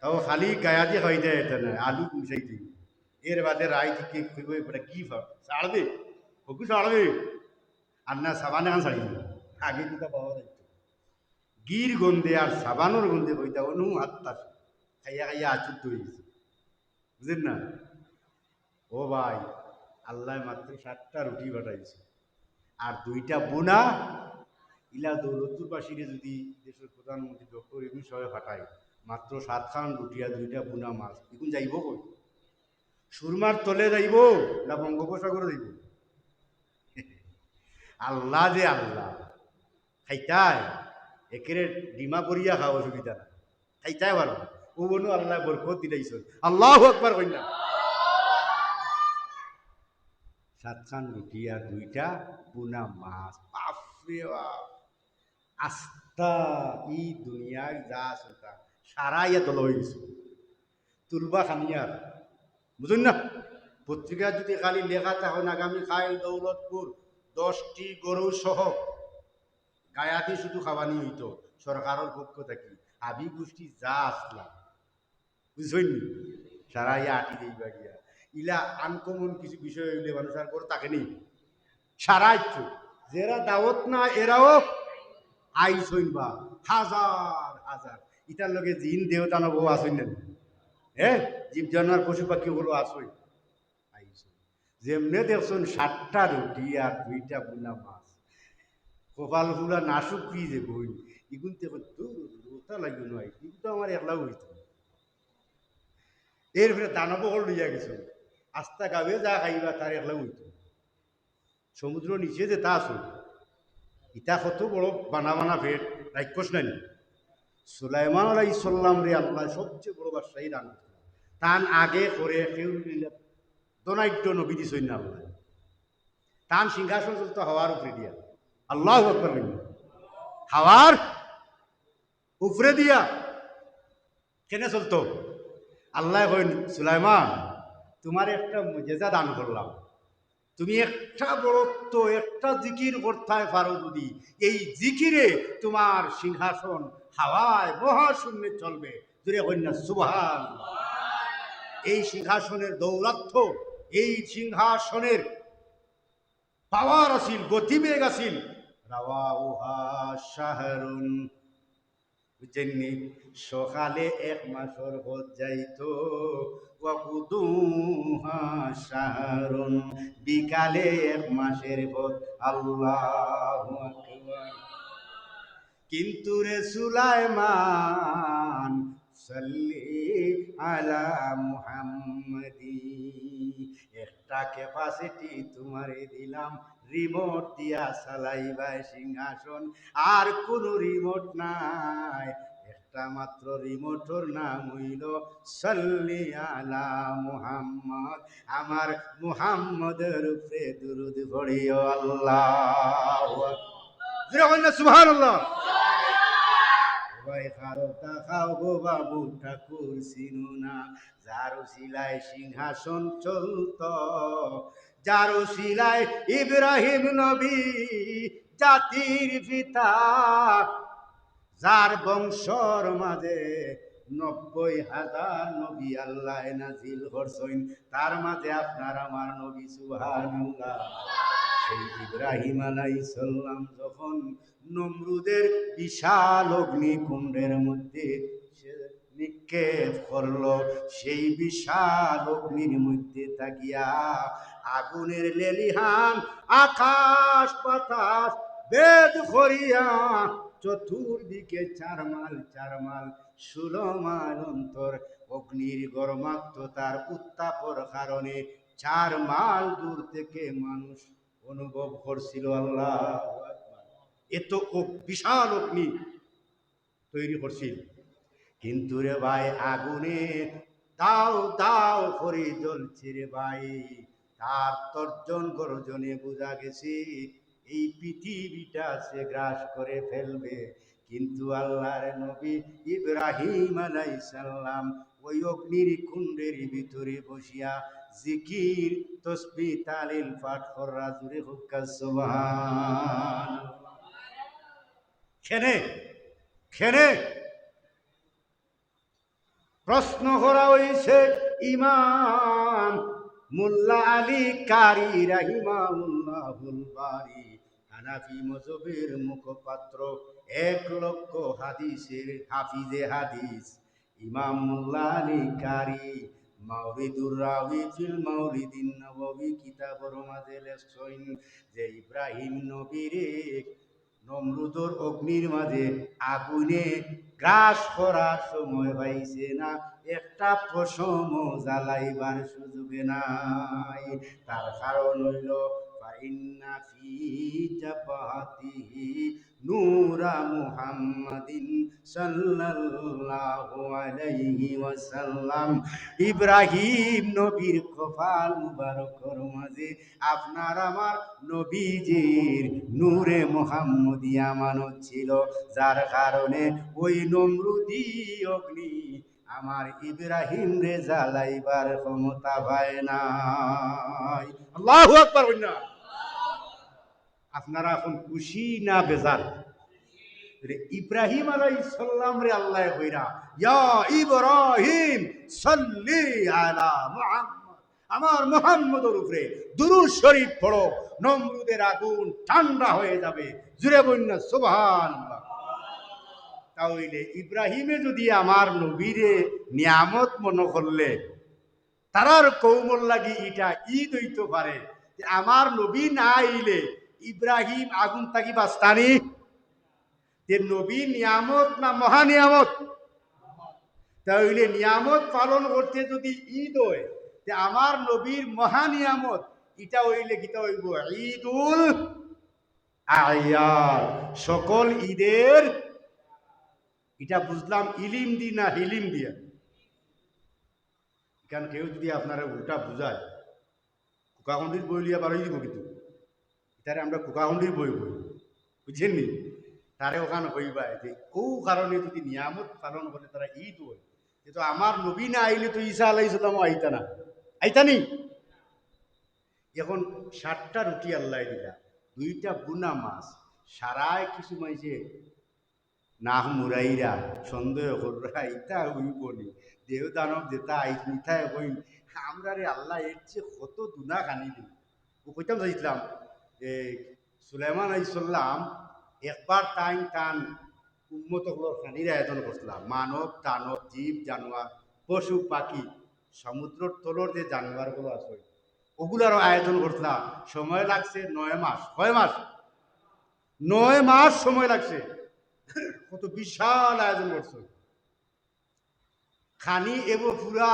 তাও খালি গায়া দিয়ে খাই দেয়, এটা না আলু মিশাই দিই। এর বাদে রায় দিকে খুঁজবে এটা কি ছাড়বে, হকু ছাড়বে, আর না সাবান এখন ছাড়ি দিবে, আগে দুটা পাওয়া যাইত গির গন্ধে আর সাবানোর গন্ধে কইতা অনু আত্মা খাইয়া খাইয়া আচুত হয়ে গেছে, বুঝলেন না? ও ভাই, আল্লাহ মাত্র 60টা রুটি পাঠাইছে আর 2টা বোনা। ইলা দৌলতপুরবাসীরে যদি দেশের প্রধানমন্ত্রী ডক্টর ইউনূস সাহেব পাঠায় মাত্র 7খান রুটি আর 2টা বোনা মাছ, এখন যাইব কই? সুরমার তলে যাইব না বঙ্গোপসাগরে যাইব? আল্লাহ যে আল্লাহ, খাইতায় একেরে ডিমা করিয়া খাওয়া অসুবিধা না, খাইতাই পারো। ও বনু আল্লাহ বরকত দিলাইছ, আল্লাহু আকবার কই না। 7খান রুটি আর 2টা বোনা মাছ, বাপরে বাপ। আস্থা ই দুনিয়ায় যা চলতা সারা ইয়া দল হয়ে গেছে, তুলবা খানিয়ার, বুঝুন না? পত্রিকা যদি খালি লেখা তখন আগামী খাইল দৌলতপুর 10টি গরু সহ গায়াতি শুধু খাওয়ানি হইতো সরকারের পক্ষ থেকে আবি গোষ্ঠী যা আসলাম বুঝছেন সারা ইয়া আটি দিইবা গিয়া ইলা আনকমন কিছু বিষয় হইলে মানুষ আর করে তাকে নেই সারা ইচ্ছু যারা দাওয়াত না এরাও আইসইন বা হাজার হাজার ইটার লগে জিন দেবতা নব আসইন না হ্যাঁ জীব জানোয়ার পশু পাখি হলো আসই আইসই যেমনে দেখছেন 7টা রুটি আর 2টা বুনা মাছ কপাল ফুলা নাশুক কি যে বই ইগুন থেকে ওটা লাগবে নয় কিন্তু আমার একলা হইতো এরপরে দানব হল লইয়া গেছে আস্তা গাবে যা খাইবা তার একলা হইতো সমুদ্র নিচে যে তা আসল ইটা কত বড় বানা বানা ভেট রাক্ষস নাই সুলাইমান আলাইহিস সালাম রে আল্লাহ সবচেয়ে বড় বাদশাহী দান তান আগে করে কেউ দনাইদ্য নবী দিছই না আল্লাহ তান সিংহাসন চলতো হাওয়ার উপরে দিয়া আল্লাহু আকবার হাওয়ার উপরে দিয়া কেন চলতো আল্লাহ কইন সুলাইমান তোমার একটা মুজেজা দান করলাম তুমি একটা বড়ত্ব একটা জিকির করতে পারো যদি এই জিকিরে তোমার সিংহাসন হাওয়ায় মহাশূন্যে চলবে জুড়ে কন্যা সুবহান এই সিংহাসনের দৌরাত্ম্য এই সিংহাসনের পাওয়ার আসিল গতিবেগ আসিল রাওয়াউহা শাহরুন বুঝছেননি সকালে 1 মাসের পথ যাইতো ওয়াকুদুহা শাহরুন বিকালে 1 মাসের পথ আল্লাহু আকবার কিন্তু রে সুলাইমান সাল্লি আলা মুহাম্মাদি একটা ক্যাপাসিটি তোমারে দিলাম রিমোট দিয়া চালাইবাই সিংহাসন আর কোনো রিমোট নাই একটা মাত্র রিমোটর নাম হইল সাল্লি আলা মুহাম্মদ আমার মুহাম্মদের উপরে দুরূদ পড়িও আল্লাহু আকবার সুবহানাল্লাহ ভাই খারতা খাও গো বাবু ঠাকুর চিনো না যার শিলায় সিংহাসন চলত যার শিলায় ইব্রাহিম নবী জাতির পিতা যার বংশর মাঝে 90,000 নবী আল্লাহ নাজিল করছেন তার মাঝে আপনার আমার নবী সুবহানাল্লাহ সেই ইব্রাহিম আলাইহিস সালাম যখন নমরুদের বিশাল অগ্নিকুণ্ডের মধ্যে নিক্ষেপ করলো সেই বিশাল অগ্নির মধ্যে তাকিয়া আগুনের লেলিহান আকাশ বাতাস বেদ করিয়া চতুর্দিকে 4 মাইল 16 মাইল অন্তর অগ্নির গরমাক্ততার উত্তাপর কারণে 4 মাইল দূর থেকে মানুষ অনুভব করছিল আল্লাহ এত বিশাল অগ্নি তৈরি করছিল কিন্তু রে ভাই আগুনে দাও দাও করে জ্বলছে রে ভাই তার তর্জন গর্জনে বোঝা গেছে এই পৃথিবীটা সে গ্রাস করে ফেলবে কিন্তু আল্লাহর নবী ইব্রাহিম আলাইহিস সালাম ওই অগ্নির কুণ্ডের ভিতরে বসিয়া জিকির তসবিহ তালিল পাঠ করা জুড়ে হুক্কা সুবহান খেনে খেনে প্রশ্ন করা হয়েছে ইমাম মোল্লা আলী কারি রাহিমাহুল্লাহুল বারি হানাফি মযহবের মুখপাত্র 1,00,000 হাদিসের হাফিজে হাদিস ইমাম মোল্লা আলী কারি মাওরিদুর রাওয়ি ফিল মাওলিদিন নববী কিতাবের মাঝে লেখছেন যে ইব্রাহিম নবীরে নমরুদর অগ্নির মাঝে আগুনে গ্রাস করার সময় পাইছে না একটা পশম জ্বালাইবার সুযোগে নাই তার কারণ হইল ফাইন্না ফি জাবাতিহি নূরা মুহাম্মাদিন সাল্লাল্লাহু আলাইহি ওয়াসাল্লাম ইব্রাহিম নবীর কপাল মুবারকর মাঝে আপনার আমার নবীজির নূরে মুহাম্মদি আমানত ছিল যার কারণে ওই নমরুদি অগ্নি আমার ইব্রাহিম রে জ্বালাইবার ক্ষমতা পায় নাই। আল্লাহু আকবার বলনা। আপনারা এখন খুশি না বেজার? ইব্রাহিম আলাইহিস সালাম রে আল্লাহ কইরা ইয়া ইব্রাহিম সাল্লি আলা মুহাম্মদ, আমার মুহাম্মদের উপরে দুরূদ শরীফ পড়ো, নমরুদের আগুন ঠান্ডা হয়ে যাবে। জুরে বলনা সুবহানাল্লাহ। তাহলে ইব্রাহিমে যদি আমার নবীরে নিয়ামত মনে করলে তারার কৌমল লাগি এটা ঈদ হইতে পারে যে আমার নবী না আইলে ইব্রাহিম আগুন থাকি বাস্তানি। যে নবী নিয়ামত না মহা নিয়ামত? তাহলে নিয়ামত পালন করতে যদি ঈদ হয়, যে আমার নবীর মহা নিয়ামত, এটা হইলে গীতা হইব ঈদুল আয়াদ, সকল ঈদের। এটা বুঝলাম ইলিম দি না হিলিম দিয়া? কারণ কেউ যদি আপনারা উল্টা বুঝায়, কুকাহুন্ডির বই লিয়া বারোই দিব, কিন্তু এটারে আমরা কুকাহুন্ডির বই বই, বুঝছেননি? তারে ওখানে হইবায় যে ও কারণে যদি নিয়ামত পালন করে তারা ঈদ হয়, কিন্তু আমার নবী না আইলে তো ঈসা আলাইহিস সালামও আইতা না, আইতানি। এখন 60টা রুটি আল্লাহ দিলা, 2টা বুনা মাছ, সারায় কিছু মাইছে না মুরাইরা সন্দেহ কররা ইতা হইব নি, দেহ দানব যেটা আইস মিঠাই হইন আমরা রে আল্লাহ এর চেয়ে কত দুনা কানি দিন। ও কইতাম চাইছিলাম যে সুলাইমান আলাইহিসসালাম একবার টান উম্মতগুলোর খানির আয়োজন করছিলাম, মানব দানব জীব জানোয়ার পশু পাখি সমুদ্রের তলর যে জানোয়ারগুলো আছে ওগুলারও আয়োজন করছিলাম। সময় লাগছে 9 মাস। কয় মাস? 9 মাস সময় লাগছে। কত বিশাল আয়োজন করছে। খানি এবার পুরা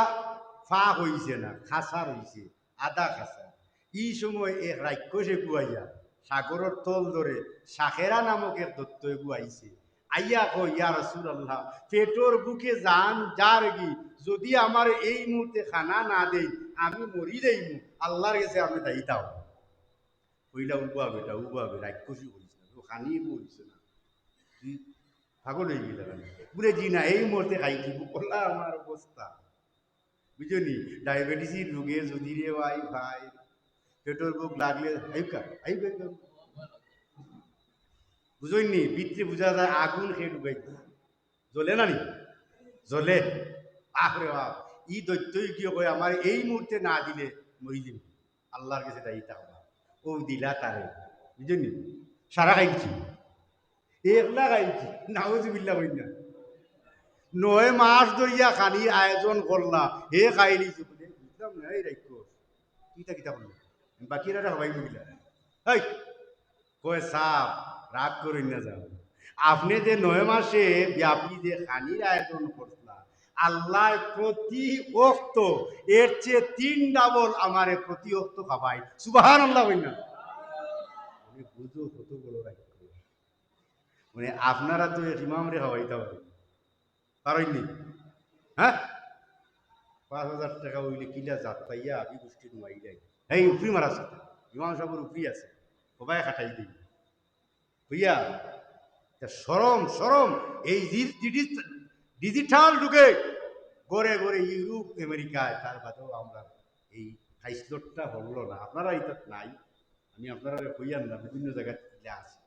ফা হইছে না, খাসার হইছে, আধা খাসা। এই সময় এক রাক্ষসে গুয়াইয়া সাগরের তল ধরে শাখেরা নামক এক দত্ত গুয়াইছে। আইয়া কই ইয়া রাসূলুল্লাহ, পেটর বুকে যান যার কি, যদি আমার এই মুহূর্তে খানা না দেই আমি মরি যাইব, আল্লাহর কাছে আমি দায়িতাও। কইলা উবা বেটা উবাবে, রাক্ষসী হইছে না, খানি বলছে না, তুই পাগল হয়ে গেল বলে জি না এই মুহূর্তে খাই কি বলা আমার অবস্থা বুঝলি। ডায়াবেটিসের রোগে যদি রে ভাই ভাই পেটর বুক লাগলে বুঝইনি ভিতরে বুঝা যায় আগুন খেয়ে ঢুকাই জ্বলে না নি, জ্বলে। আরে বাপ ই দৈত্যই কি কয় আমার এই মুহূর্তে না দিলে মরি যাব, আল্লাহর কাছে তাই তা ও দিলা তারে বুঝলি। সারা খাইছি একলা খাইছি নাউজুবিল্লাহ বই না। 9 মাস ধরিয়া খানি আয়োজন করলা হে খাইলি বলে বুঝলাম না। এই রাখো কিতা কিতা করলো বাকিরা হবাই বুঝলা এই কয় সাপ রাগ করেন না যাও। আপনি যে 9 মাসে ব্যাপী যে খানির আয়োজন করলা আল্লাহ প্রতি ওক্ত এর চেয়ে 3 ডাবল আমারে প্রতি ওক্ত খাবাই। সুবহানাল্লাহ বই না। বুঝো কত বড় রাগ মানে আপনারা তো ইমাম রে খাওয়াইতে পারেন পারেননি? হ্যাঁ 5,000 টাকা হইলে কিলা যাত পাইয়া আমি গোষ্ঠী নুয়াই যাই এই উপরি মারা সাথে ইমাম সাহেবের উপরি আছে সবাই খাটাই দিই হইয়া। সরম সরম এই ডিজিটাল যুগে গড়ে গড়ে ইউরোপ আমেরিকায় তার বাদেও আমরা এই হাইস্লোটটা হলো না। আপনারা এটা নাই, আমি আপনারা হইয়ান না, বিভিন্ন জায়গায় আছে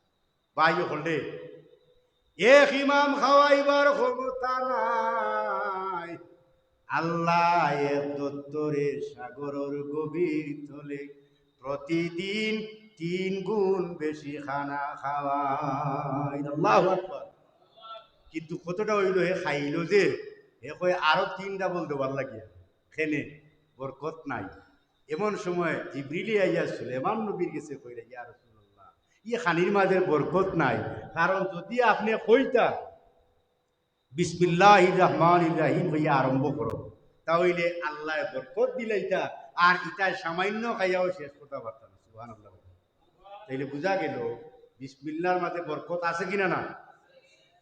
বাই হলে এক ইমাম খাওয়াইবার ক্ষমতা নাই। আল্লাহ এক দত্তরে সাগরের গভীর তলে প্রতিদিন 3 গুণ বেশি খানা খাওয়াই। আল্লাহু আকবার। কিন্তু কতটা হইল হে খাইল যে হে কয় আরো 3 ডাবল দেওয়ার লাগিয়া খেনে বরকত নাই। এমন সময় জিবরিল আইয়া সুলাইমান নবীর কাছে কইরা ইয়া রাসূলুল্লাহ ই খানির মাঝে বরকত নাই, কারণ যদি আপনি কইতা বিসমিল্লাহির রহমানির রহিম হইয়া আরম্ভ করো তাহলে আল্লাহ বরকত দিলাইতা আর ইটা সামান্য খাইয়াও শেষ করতে পারতাম। সুবহানাল্লাহ। তাইলে বুঝা গেল বিসমিল্লাহর মাঝে বরকত আছে কিনা না।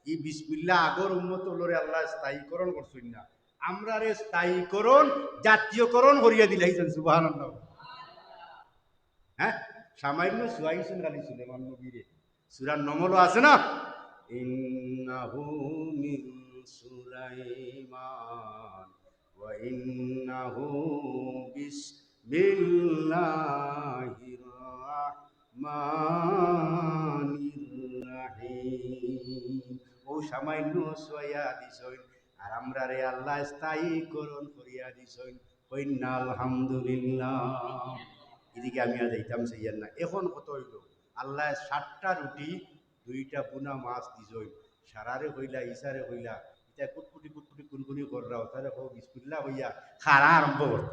এই বিসমিল্লাহ আগর উম্মত লরে আল্লাহ স্থায়ীকরণ করছেন না, আমরা রে স্থায়ীকরণ জাতীয়করণ করিয়া দিলাইছেন। সুবহানাল্লাহ। হ্যাঁ সামান্য সুয়াইছেন খালি সুলাইমান নবীরে। সূরা নমল আছে না ইন্নাহু মিন সুলাইমান ইন্নাহু বিসমিল্লাহির রাহমানির রাহিম। ও সামান্য সয়া দিছইন আর আমরা রে আল্লাহ স্থায়ীকরণ করিয়া দিছইন কইন্না আলহামদুলিল্লাহ। এদিকে আমি আর যাইতাম সেইয়ার না। এখন কত হইল আল্লাহ 7টা রুটি 2টা বুনা মাছ দিছইন। সারারে হইলা ইসারে হইলা এটা কুটকুটি কুটকুটি কুনকুনি কররাও তারে কো বিসমিল্লাহ হইয়া খারা আরম্ভ করত।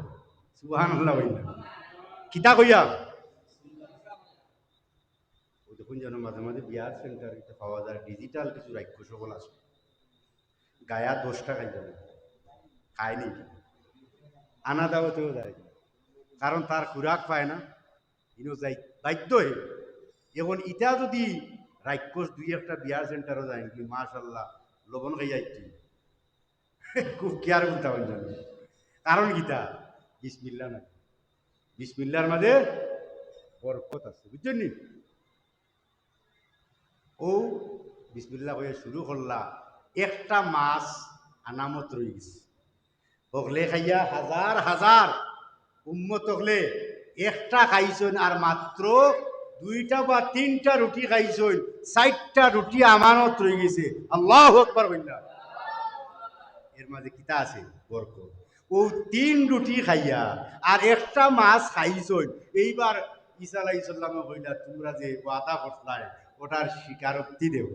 সুবহানাল্লাহ হইলা কিতা কইয়া ওই দেখুন যেন মাঝে মাঝে বিয়ার সেন্টার এটা পাওয়া যায় ডিজিটাল কিছু রাক্য সকল আছে গায়া 10 টাকা যাবে খায়নি আনা দাওয়াতেও যায় কারণ তার খুরাক পায় না ইনো যাই বাধ্য হয়ে এখন ইটা যদি রাক্ষস 2-1টা বিয়ার সেন্টারও যায় কি মাশাল্লাহ লবণ খাই যাইছি খুব কেয়ার করতে পারেন জানি কারণ গীতা বিসমিল্লা নাই বিসমিল্লার মাঝে বরকত আছে বুঝছেন নি ও বিসমিল্লা হয়ে শুরু করলা একটা মাছ আনামত রয়ে গেছে হকলে খাইয়া হাজার হাজার উম্মত হকলে একটা খাইছেন আর মাত্র 2টা বা 3টা রুটি খাইছেন 60টা রুটি আমানত রয়ে গেছে আল্লাহু আকবার বললা এর মাঝে কিতা আছে বরকত ও 3 রুটি খাইয়া আর একটা মাছ খাইছেন এইবার ঈসা আলাইহিস সালাম কইলা তোমরা যে ওয়াদা করছলাই ওটার স্বীকারোক্তি দেও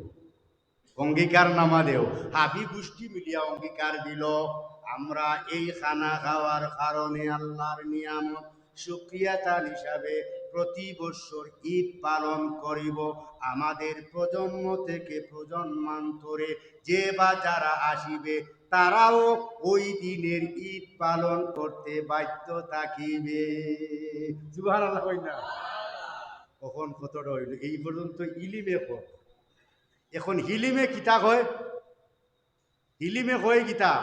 অঙ্গীকার নামা দেও হাবি গোষ্ঠী মিলিয়া অঙ্গীকার দিল আমরা এই খানা খাওয়ার কারণে আল্লাহর নিয়ামত শুকরিয়াতান হিসাবে প্রতি বছর ঈদ পালন করিব আমাদের প্রজন্ম থেকে প্রজন্মান্তরে যে বা যারা আসিবে তারাও ওই দিনের ঈদ পালন করতে বাধ্য থাকিবে সুবহানাল্লাহ কই না কখন কতটা হইল এই পর্যন্ত ইলিমে কর এখন হিলিমে কিতা কয় হিলিমে কয় কিতা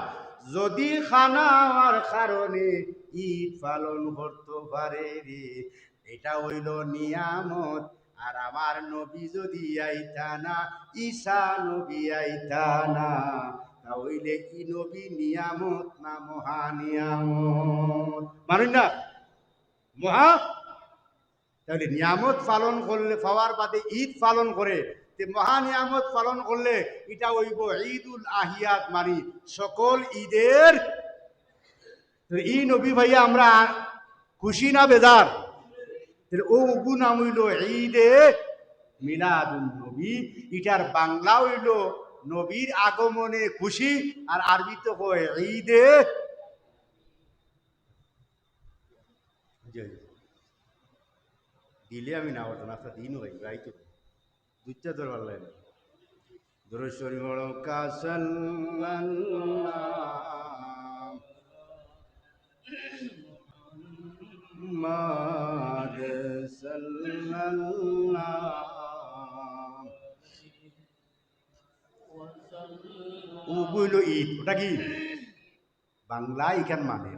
যদি খানা হওয়ার কারণে ঈদ পালন করতে পারে রে এটা হইল নিয়ামত আর আমার নবী যদি আইতা না ঈসা নবী আইতা না তাহলে ই নবী নিয়ামত না মহা নিয়ামত মানুষ না মহা তাহলে নিয়ামত পালন করলে পাওয়ার বাদে ঈদ পালন করে মহা নিয়ামত পালন করলে এটা হইব ঈদুল আহিয়াত মানি সকল ঈদের ই নবী ভাইয়া আমরা খুশি না বেজার ও উগু নাম হইল ঈদে মিলাদুন নবী এটার বাংলা হইল নবীর আগমনে খুশি আর আরবিতে কয় ঈদে দিলে আমি না হতো না দিনও ভাই রাইতো দুইটা তোর ভালো লাগে দরশ্বরী বড় ঈদ ওটা কি বাংলা ইখান মানে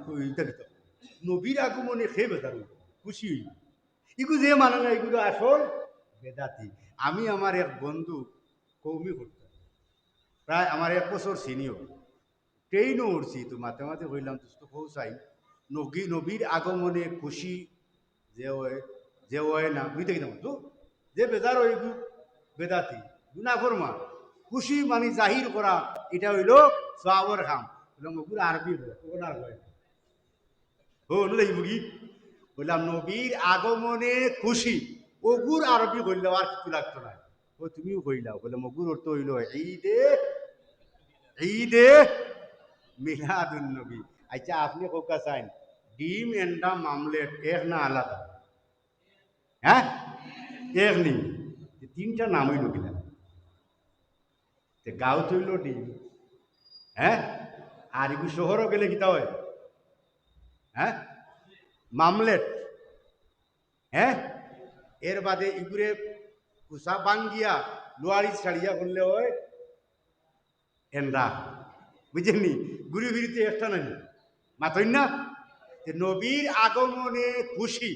নবীর আগমনে খেয়ে বেতার খুশি হইল ইগু যে মানে না এগুলো আসল বেদাতি আমি আমার এক বন্ধু কৌমি করতাম প্রায় আমার 1 বছর সিনিয়র ট্রেনও উঠছি তো মাঝে মাঝে হইলাম তো পৌঁছাই নবীর আগমনে খুশি যে হয় না বুঝতে গেলাম তো যে বেজার হয়ে বেদাতি গুনা ফরমা খুশি মানে জাহির করা এটা হইল সাহাবর খাম মগুর আরবি ওনার হয় ও দেখব কি বললাম নবীর আগমনে খুশি ওগুর আরবি কইলেও আর কিছু লাগতো না ও তুমিও কইলাও বলে মগুর অর্থ হইল ঈদে ঈদে মিলাদুন নবী আচ্ছা আপনি কোকা চাইন ডিম এন্ডা মামলেট এক না আলাদা হ্যাঁ এক নি 3টা নাম হইল কিনা গাঁও হইল ডিম হ্যাঁ আর এগুলো শহরও গেলে কিতা হয় হ্যাঁ মামলেট হ্যাঁ এর বাদে ইগুরে কুসা বাঙ্গিয়া লোয়ারি ছাড়িয়া করলে হয় এন্ডা বুঝেননি ঘুরি ফিরিতে একটা নাই মাতই না নবীর আগমনে খুশি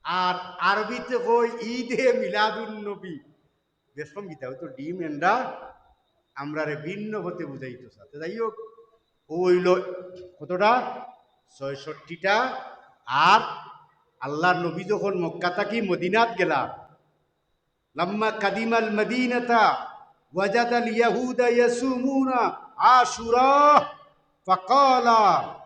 আর আরবিতে কই ঈদে মিলাদুন নবী বেশম গীতা হয়তো ডিম এন্ডা আমরা রে ভিন্ন হতে বুঝাইতো সাথে যাই হোক ও হইল কতটা ৬৬টা। আর আল্লাহর নবী যখন মক্কা থাকি মদিনাত গেলা, লাম্মা কাদিমাল মদিনাতা ওয়াজাদাল ইয়াহুদা ইয়াসুমুনা আশুরা ফাকালা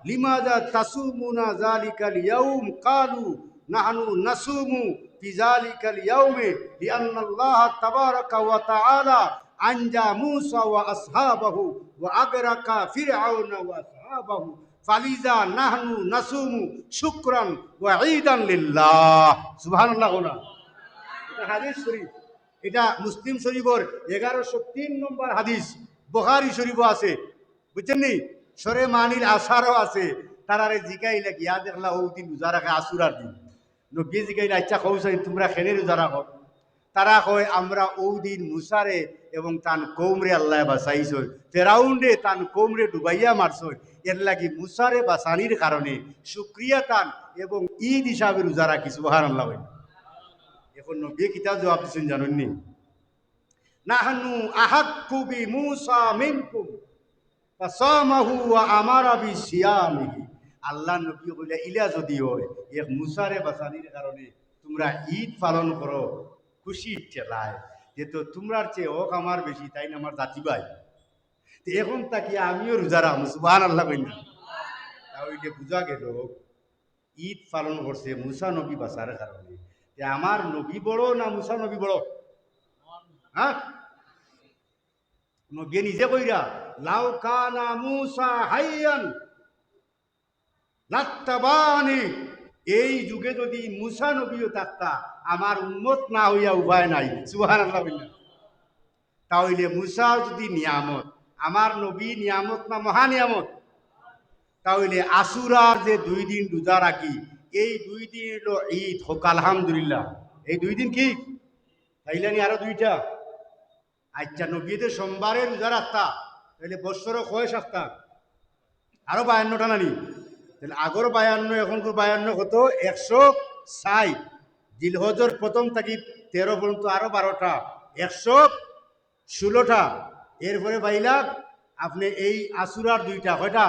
লিমাযা তাসুমুনা যালিকাল ইয়াউম ক্বালু নাহনু নাসুমু ফি যালিকাল ইয়াউমি লিআন্নাল্লাহ তাবারাকা ওয়া তাআলা আনজা মূসা ওয়া আসহাবাহু ওয়া আগরাকা ফিরআউনা ওয়া আসহাবাহু ফালিজা নাহনু নাসুমু শুকরান ওয়া ঈদান লিল্লাহ। সুবহানাল্লাহ। এটা হাদিস শরীফ, এটা মুসলিম শরীফের 1103 নম্বর হাদিস। বুখারী শরীফও আছে, বুঝছেন নি? সরে মানির আসারও আছে। তারারে জিগাইলে গিয়া দেখলা ও দিন রোজা রাখে আসুরার দিন। নবী জিগাইলে আচ্ছা কৌসাই তোমরা খেনে রোজা রাখো? তারা কয় আমরা ও দিন মুসারে এবং তান কৌমরে আল্লাহ বাঁচাইছ, ফেরাউন্ডে তান কৌমরে ডুবাইয়া মারছ, এর লাগি মুসারে বাঁচানির কারণে শুক্রিয়া তান এবং ঈদ হিসাবে রোজা রাখি। সুবহানাল্লাহ। এখন নবী কিতাব জবাব দিচ্ছেন জানেননি? নাহনু আহাক্কু বি মূসা মিনকুম ফাসামাহু ওয়া আমারা বিসিয়ামিহি। আল্লাহ নবী কইলা ইলা যদি হয় এক মুসারে বাঁচানির কারণে তোমরা ঈদ পালন করো খুশির ঠেলায়, যেহেতু তোমরার চেয়ে হক আমার বেশি, তাই না আমার জাতি ভাই। এখন তাকি আমিও রোজা রাখবো। সুবহানাল্লাহ কইনা? তাহলে বুঝা গেল ঈদ পালন করছে মুসা নবী বাঁচার কারণে। আমার নবী বড় না মুসা নবী বড়? হ্যাঁ, নবী নিজে কইরা লাউ কানা মুসা হাইয়ান লাত্তাবানি, এই যুগে যদি মুসা নবীও থাকতা আমার উম্মত না হইয়া উপায় নাই। সুবহানাল্লাহ বললেন। তাহলে মুসা যদি নিয়ামত, আমার নবী নিয়ামত না মহা নিয়ামত? তাহলে আশুরার যে 2 দিন রোজা রাখি, এই 2 দিন হলো ঈদ। হোক আলহামদুলিল্লাহ। এই 2 দিন কি তাইলানি আরো 2টা? আচ্ছা, নবীতে সোমবারে রোজা রাখতা, তাহলে বৎসরও কয় সপ্তাহ? আরো 52টা নানি? তাহলে আগর 52 এখনকার 52 কত? 160। জিলহজর প্রথম থাকি 13 পর্যন্ত আরো 12টা, 116টা। এরপরে বাইলাক আপনি এই আসুরার 2টা, কয়টা?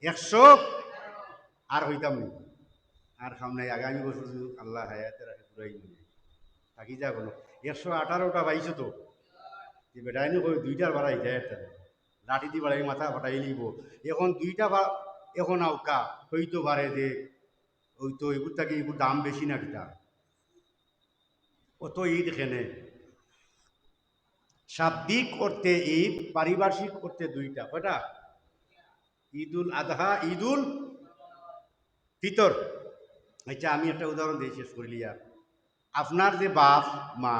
100। আর হইতাম নি, আর খাম নাই। আগামী বছর আল্লাহ হায়াতে রাখে পুরাই থাকি যা কোনো 118টা পাইছো তো বেটাইনি কই 2টার বাড়াই যায়, একটা লাঠি দিয়ে বাড়াই মাথা ফাটাই লিব। এখন 2টা এখন আউকা হইতো পারে যে ওই তো এগুর থেকে এগুর দাম বেশি না কিতা অত ঈদ এখানে শাব্দিক অর্থে ঈদ, পারিভাষিক অর্থে 2টা। কয়টা? ঈদুল আদহা, ঈদুল ফিতর। আচ্ছা, আমি একটা উদাহরণ দিয়ে শেষ করিলি। আর আপনার যে বাপ মা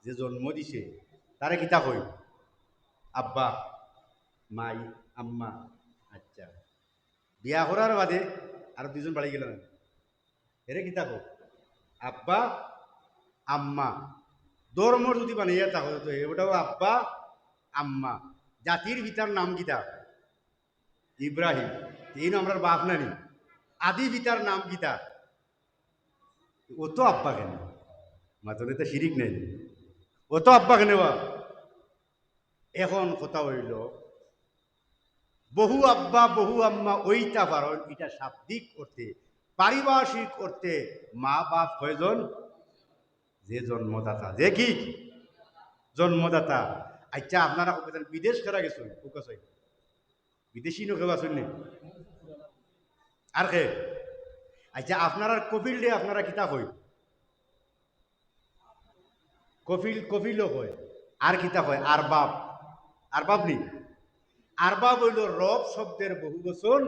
যে জন্ম দিছে তারে কিতা কই? আব্বা, মাই, আম্মা। আচ্ছা, বিয়া করার বাদে আর 2জন বাড়ি গেল, এরে কিতা কো? আব্বা, আম্মা। ধর্মর যদি বানাইয়া থাকো তো ওটাও আব্বা আম্মা। জাতির ভিতার নাম কিতা? ইব্রাহিম। এই নামটার বাপ নানি। আদি পিতার নাম কিতা? ও তো আব্বা কেন? মাতনে তো শিরিক নাই, ও তো আব্বা কেন বা? এখন কথা হইল বহু আব্বা বহু আম্মা ওইটা পারণ, এটা শাব্দিক অর্থে। পারিভাষিক অর্থে মা বাপ কয়জন? যে জন্মদাতা, যে কি জন্মদাতা। আচ্ছা, আপনারা বিদেশ খেলা গেছেন? বিদেশি নো কেউ আসেন নি? আর কে? আচ্ছা, আপনারা কপিল ডে আপনারা কিতা কই? কপিল, কপিলও কয়। আর কিতা কয়? আরবাব। আরবাব নি? আরবাব হইল রব শব্দের বহু বচন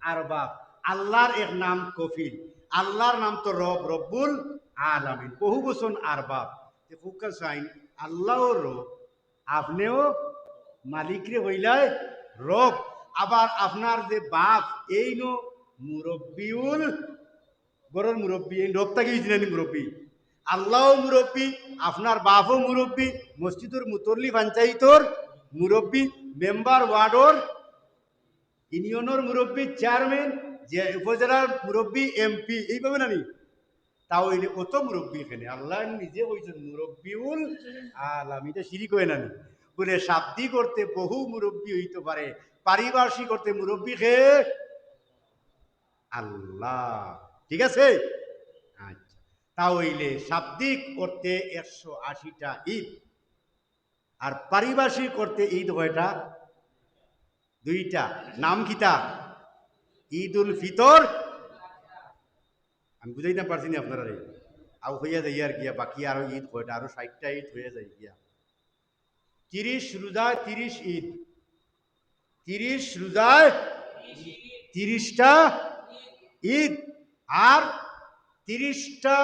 আরবাব। আল্লাহর এক নাম কফিল, আল্লাহর নাম তো রব, রব্বুল আলামিন। বহু বচন আরবাব। ফুকা সাইন আল্লাহও রব, আপনিও মালিকরে হইলাই রব। আবার আপনার যে বাপ এই নো মুরব্বিউল, গরর মুরব্বী, এই রবটাকে হয়েছিলেন মুরব্বী। আল্লাহও মুরব্বী, আপনার বাপও মুরব্বী, মসজিদের মুতল্লি পঞ্চায়েতর মুরব্বী, মেম্বার ওয়ার্ডর, ইউনিয়নের মুরব্বী, চেয়ারম্যান, যে উপজেলার মুরব্বী, এমপি, এইভাবে নানি? তাও এলে কত মুরব্বী এখানে। আল্লাহ নিজে কইছেন মুরব্বিউল আলামিন। এটা শিরিক হয় নানি? বলে শাব্দিক করতে বহু মুরব্বী হইতে পারে, পারিপার্শ্বিক অর্থে মুরব্বী খে আল্লাহ। ঠিক আছে, আচ্ছা। তাহলে শাব্দিক অর্থে 180টা ঈদ, আর পারিভাষিক অর্থে ঈদ কয়টা? দুইটা। নাম কিতা? ঈদ উল ফিতর। আমি বুঝাইতে পারছি না আপনারা, আও হইয়া যাই আর গিয়া বাকি আরো ঈদ কয়টা? আরো 60টা ঈদ হয়ে যায় গিয়া। 30 রোজায় 30 ঈদ, 30 রোজায় 30টা ঈদ, আর 30টা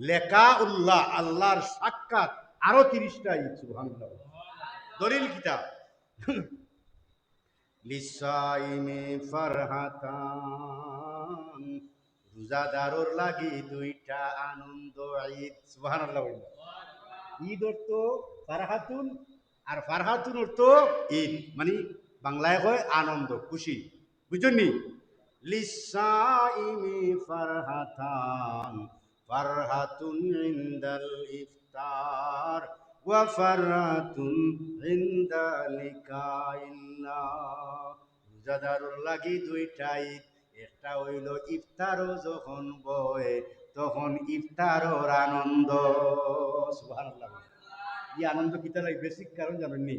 লেখা উল্লাহ আল্লাহর সাক্ষাৎ, আরো 30টা ঈদ। সুবহানাল্লাহ। দলিল কিতাব লিসাইমি ফারহাতান, রোজাদারর লাগি দুইটা আনন্দ ঈদ। সুবহানাল্লাহ। ঈদ অর্থ ফারহাতুন, আর ফারহাতুন অর্থ ঈদ, মানে বাংলায় কয় আনন্দ খুশি, বুঝলি? লিসাইমি ফারহাতান, ফারহাতুন ইনদাল ইফতার ওয়া ফারহাতুন ইনদা লিকাইল্লাহ। রোজাদারর লাগি দুইটা ঈদ, একটা হইল ইফতারও যখন বয় তখন ইফতারর আনন্দ। সুবহানাল্লাহ। এই আনন্দ কিতা লাগে? বেসিক কারণ জানেননি?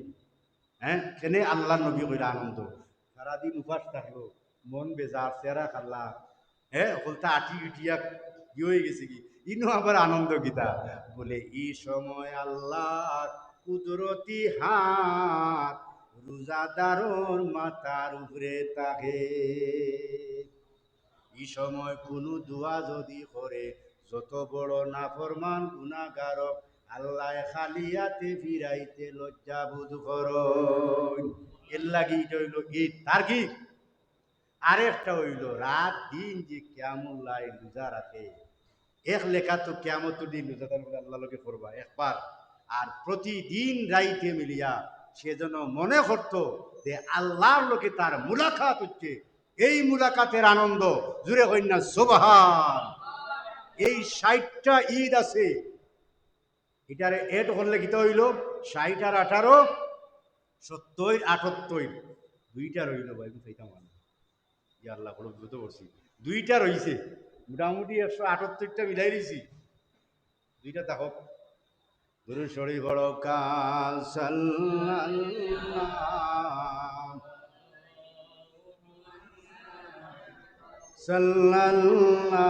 হ্যাঁ, কেনে আল্লাহ নবী কইরা আনন্দ। সারাদিন উপাস থাকলো, মন বেজার, চেরা খাল্লা, হ্যাঁ বলতে আটি উঠিয়া কি হয়ে গেছে কি, ইনো আবার আনন্দ কিতা? বলে এই সময় আল্লাহর কুদরতি হাত রোজাদারর মাথার উপরে থাকে। এই সময় কোনো দোয়া যদি করে, যত বড় নাফরমান গুনাহগারক আল্লাহ খালিয়াতে ফিরাইতে লজ্জা বোধ করন। এর লাগি এটা হইল ঈদ। তার কি আরেকটা হইল রাত দিন যে কিয়ামুল্লাহ রোজা রাখে, এক লেখা তো কিয়ামত দিন রোজাদার আল্লাহ লোকে করবা একবার, আর প্রতিদিন রাইতে মিলিয়া সেজন্য মনে করত যে আল্লাহর লোকে তার মুলাকাত হচ্ছে। এই মুলাকাতের আনন্দ জুড়ে হই না সুবহান। এই 60টা ঈদ আছে, এটারে এড করলে কিতা হইল 60 আর 18 70 78, দুইটা রইল ভাই বুঝাইতাম ইয়া আল্লাহ বড় দ্রুত করছি, দুইটা রইছে, মোটামুটি 178টা মিলাই দিছি, দুইটা দেখো দুরূদ শরীফ বড় কাল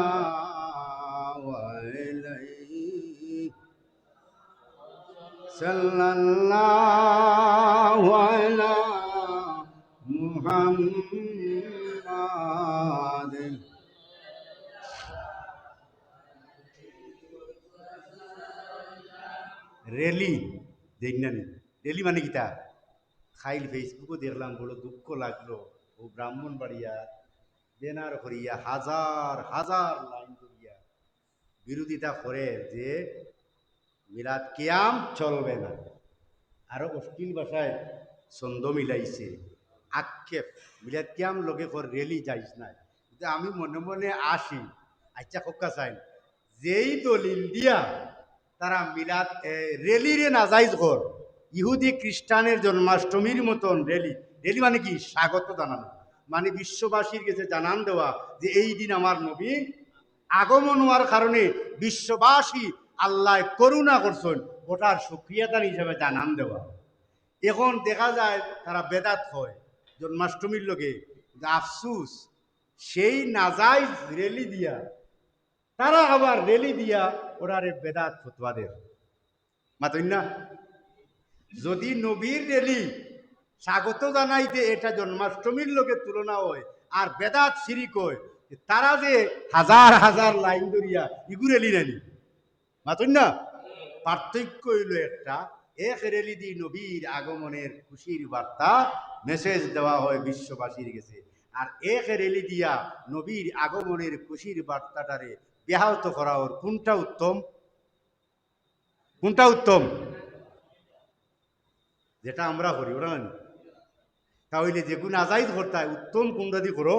সাল্লাল্লাহু আলাইহি সাল্লাল্লাহু আলা মুহাম্মাদ। রেলি দেখ না, রেলি মানে কিতা? খাইল ফেসবুকও দেখলাম, বড় দুঃখ লাগলো। ও ব্রাহ্মণ বাড়িয়া বেনার করিয়া হাজার হাজার লাইন করিয়া বিরোধিতা করে যে মিলাদ কিয়াম চলবে না, আরো অশ্লীল ভাষায় ছন্দ মিলাইছে, আক্ষেপ মিলাদ কিয়াম লগে কর রেলি যাইস না। আমি মনে মনে আসি, আচ্ছা কক্কা চাই যেই দলিল দিয়া তারা মিলাদ রেলিরে নাজাইজ কর, ইহুদি খ্রিস্টানের জন্মাষ্টমীর মতন রেলি, রেলি মানে কি স্বাগত জানানো, মানে বিশ্ববাসীর কাছে জানান দেওয়া যে এই দিন আমার নবী আগমন হওয়ার কারণে বিশ্ববাসী আল্লাহ করুণা করছেন, ওটার সুক্রিয়াদান হিসেবে জানান দেওয়া। এখন দেখা যায় তারা বেদাত হয় জন্মাষ্টমীর লোকে, আফসুস সেই নাজাইজ রেলি দিয়া তারা আবার রেলি দিয়া ওরারে বেদাত ফতোয়া দেয়। মাতইন না? যদি নবীর রেলি স্বাগত জানাইতে এটা জন্মাষ্টমীর লোকের তুলনা হয় আর বেদাত শিরিক হয়, তারা যে হাজার হাজার লাইন ধরিয়া ইগু রেলি নেনি, মাতইন না? পার্থক্য হইল একটা, এক রেলি দি নবীর আগমনের খুশির বার্তা মেসেজ দেওয়া হয় বিশ্ববাসীর কাছে, আর এক রেলি দিয়া নবীর আগমনের খুশির বার্তাটারে ব্যাহত করা ওর কোনটা উত্তম? কোনটা উত্তম? যেটা আমরা করি ওরা, তাহলে যেগুলো আজাইজ করতে উত্তম কোনটা দিয়ে করো?